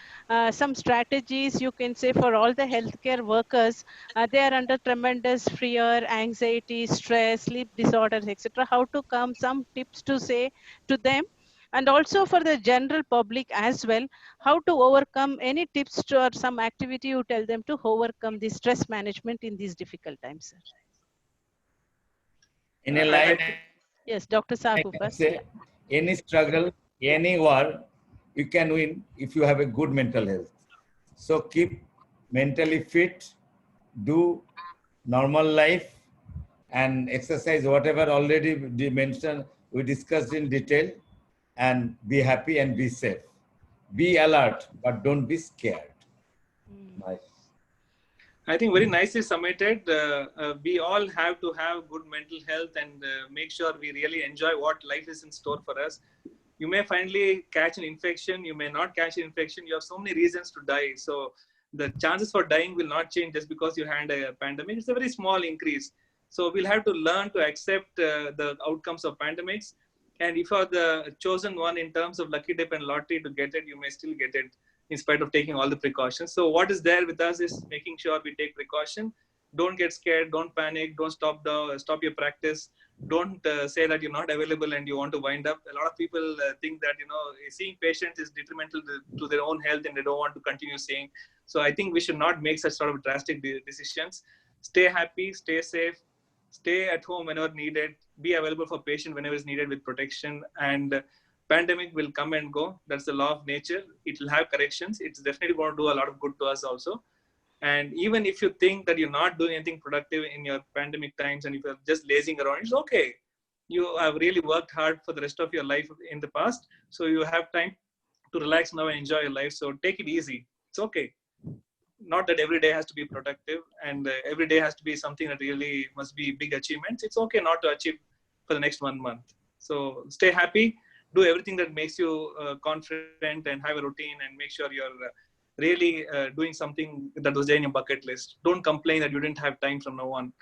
some strategies you can say for all the healthcare workers? They are under tremendous fear, anxiety, stress, sleep disorders, etc. How to come? Some tips to say to them, and also for the general public as well, how to overcome, any tips to or some activity you tell them to overcome the stress management in these difficult times, sir? In a I life, think Yes, Dr. I Sahu can first. say Yeah. any struggle, any war, you can win if you have a good mental health. So keep mentally fit, do normal life, and exercise whatever already we mentioned, we discussed in detail, and be happy and be safe. Be alert, but don't be scared. Mm. Nice. I think very nicely summated. We all have to have good mental health and make sure we really enjoy what life is in store for us. You may finally catch an infection, you may not catch an infection. You have so many reasons to die. So the chances for dying will not change just because you had a pandemic. It's a very small increase. So we'll have to learn to accept the outcomes of pandemics. And if you're the chosen one in terms of lucky dip and lottery to get it, you may still get it in spite of taking all the precautions. So what is there with us is making sure we take precaution. Don't get scared. Don't panic. Don't stop your practice. Don't say that you're not available and you want to wind up. A lot of people think that seeing patients is detrimental to their own health and they don't want to continue seeing. So I think we should not make such sort of drastic decisions. Stay happy. Stay safe. Stay at home whenever needed. Be available for patient whenever is needed with protection. And pandemic will come and go. That's the law of nature. It will have corrections. It's definitely going to do a lot of good to us also. And even if you think that you're not doing anything productive in your pandemic times and if you're just lazing around, it's okay. You have really worked hard for the rest of your life in the past. So you have time to relax now and enjoy your life. So take it easy. It's okay. Not that every day has to be productive and every day has to be something that really must be big achievements. It's okay not to achieve for the next 1 month. So stay happy, do everything that makes you confident and have a routine and make sure you're really doing something that was there in your bucket list. Don't complain that you didn't have time from now on.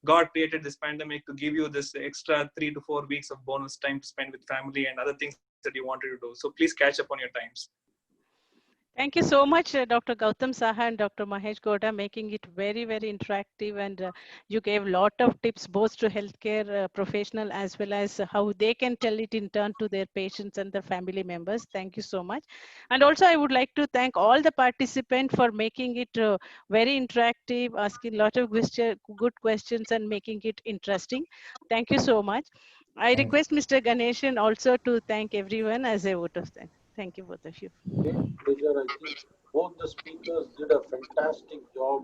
God created this pandemic to give you this extra 3 to 4 weeks of bonus time to spend with family and other things that you wanted to do. So please catch up on your times. Thank you so much, Dr. Gautam Saha and Dr. Mahesh Gowda, making it very, very interactive. And you gave a lot of tips both to healthcare professional as well as how they can tell it in turn to their patients and their family members. Thank you so much. And also, I would like to thank all the participants for making it very interactive, asking a lot of good questions and making it interesting. Thank you so much. I Thank request Mr. Ganeshan also to thank everyone as a vote of thanks. Thank you, both of you. Great pleasure. I think both the speakers did a fantastic job,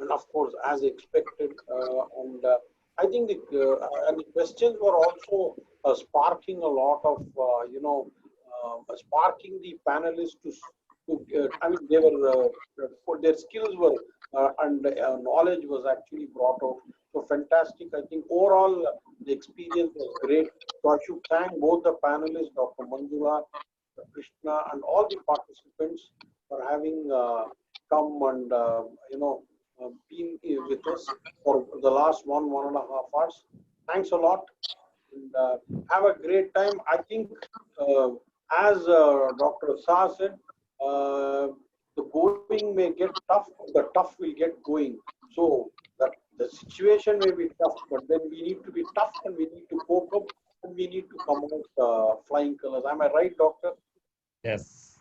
and of course, as expected. And I think the questions were also sparking a lot of, sparking the panelists to I mean, they were for their skills were and knowledge was actually brought out. So fantastic. I think overall the experience was great. So I should thank both the panelists, Dr. Manjula, Krishna, and all the participants for having come and been with us for the last 1.5 hours. Thanks a lot, and have a great time. I think, as Dr. Shah said, the going may get tough, the tough will get going. So that the situation may be tough, but then we need to be tough and we need to cope up and we need to come out flying colors. Am I right, Doctor? Yes.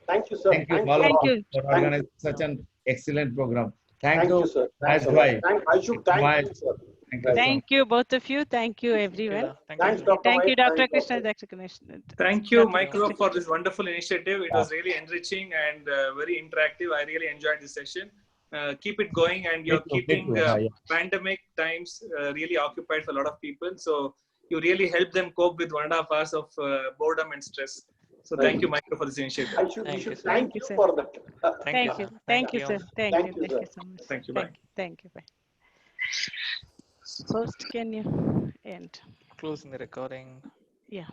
Thank you, sir. Thank you, Thanks a Bala, Thank lot. you. for Thank organizing you. such an excellent program. Thank Thank you, you, sir. Raj Thanks a lot. Bhai. I should thank you, sir. Thank you Right. so Thank you, both of you. Thank you, everyone. Thanks, Dr. Thank you, White. Dr. Thanks, Krishna, Dr. Dr. Krishna. Thank you, Dr. Micro, for this wonderful initiative. It Yeah. was really enriching and very interactive. I really enjoyed this session. Keep it going, and you're keeping pandemic times really occupied for a lot of people. So you really help them cope with 1.5 hours of boredom and stress. So Right. thank you, Micro, for this initiative. We should Thank thank you, you sir. for that. Thank you. Thank you, sir. Thank you. Thank you, Thank sir. you so much. Thank you. Bye. Thank you. Bye. First, can you end? Closing the recording. Yeah.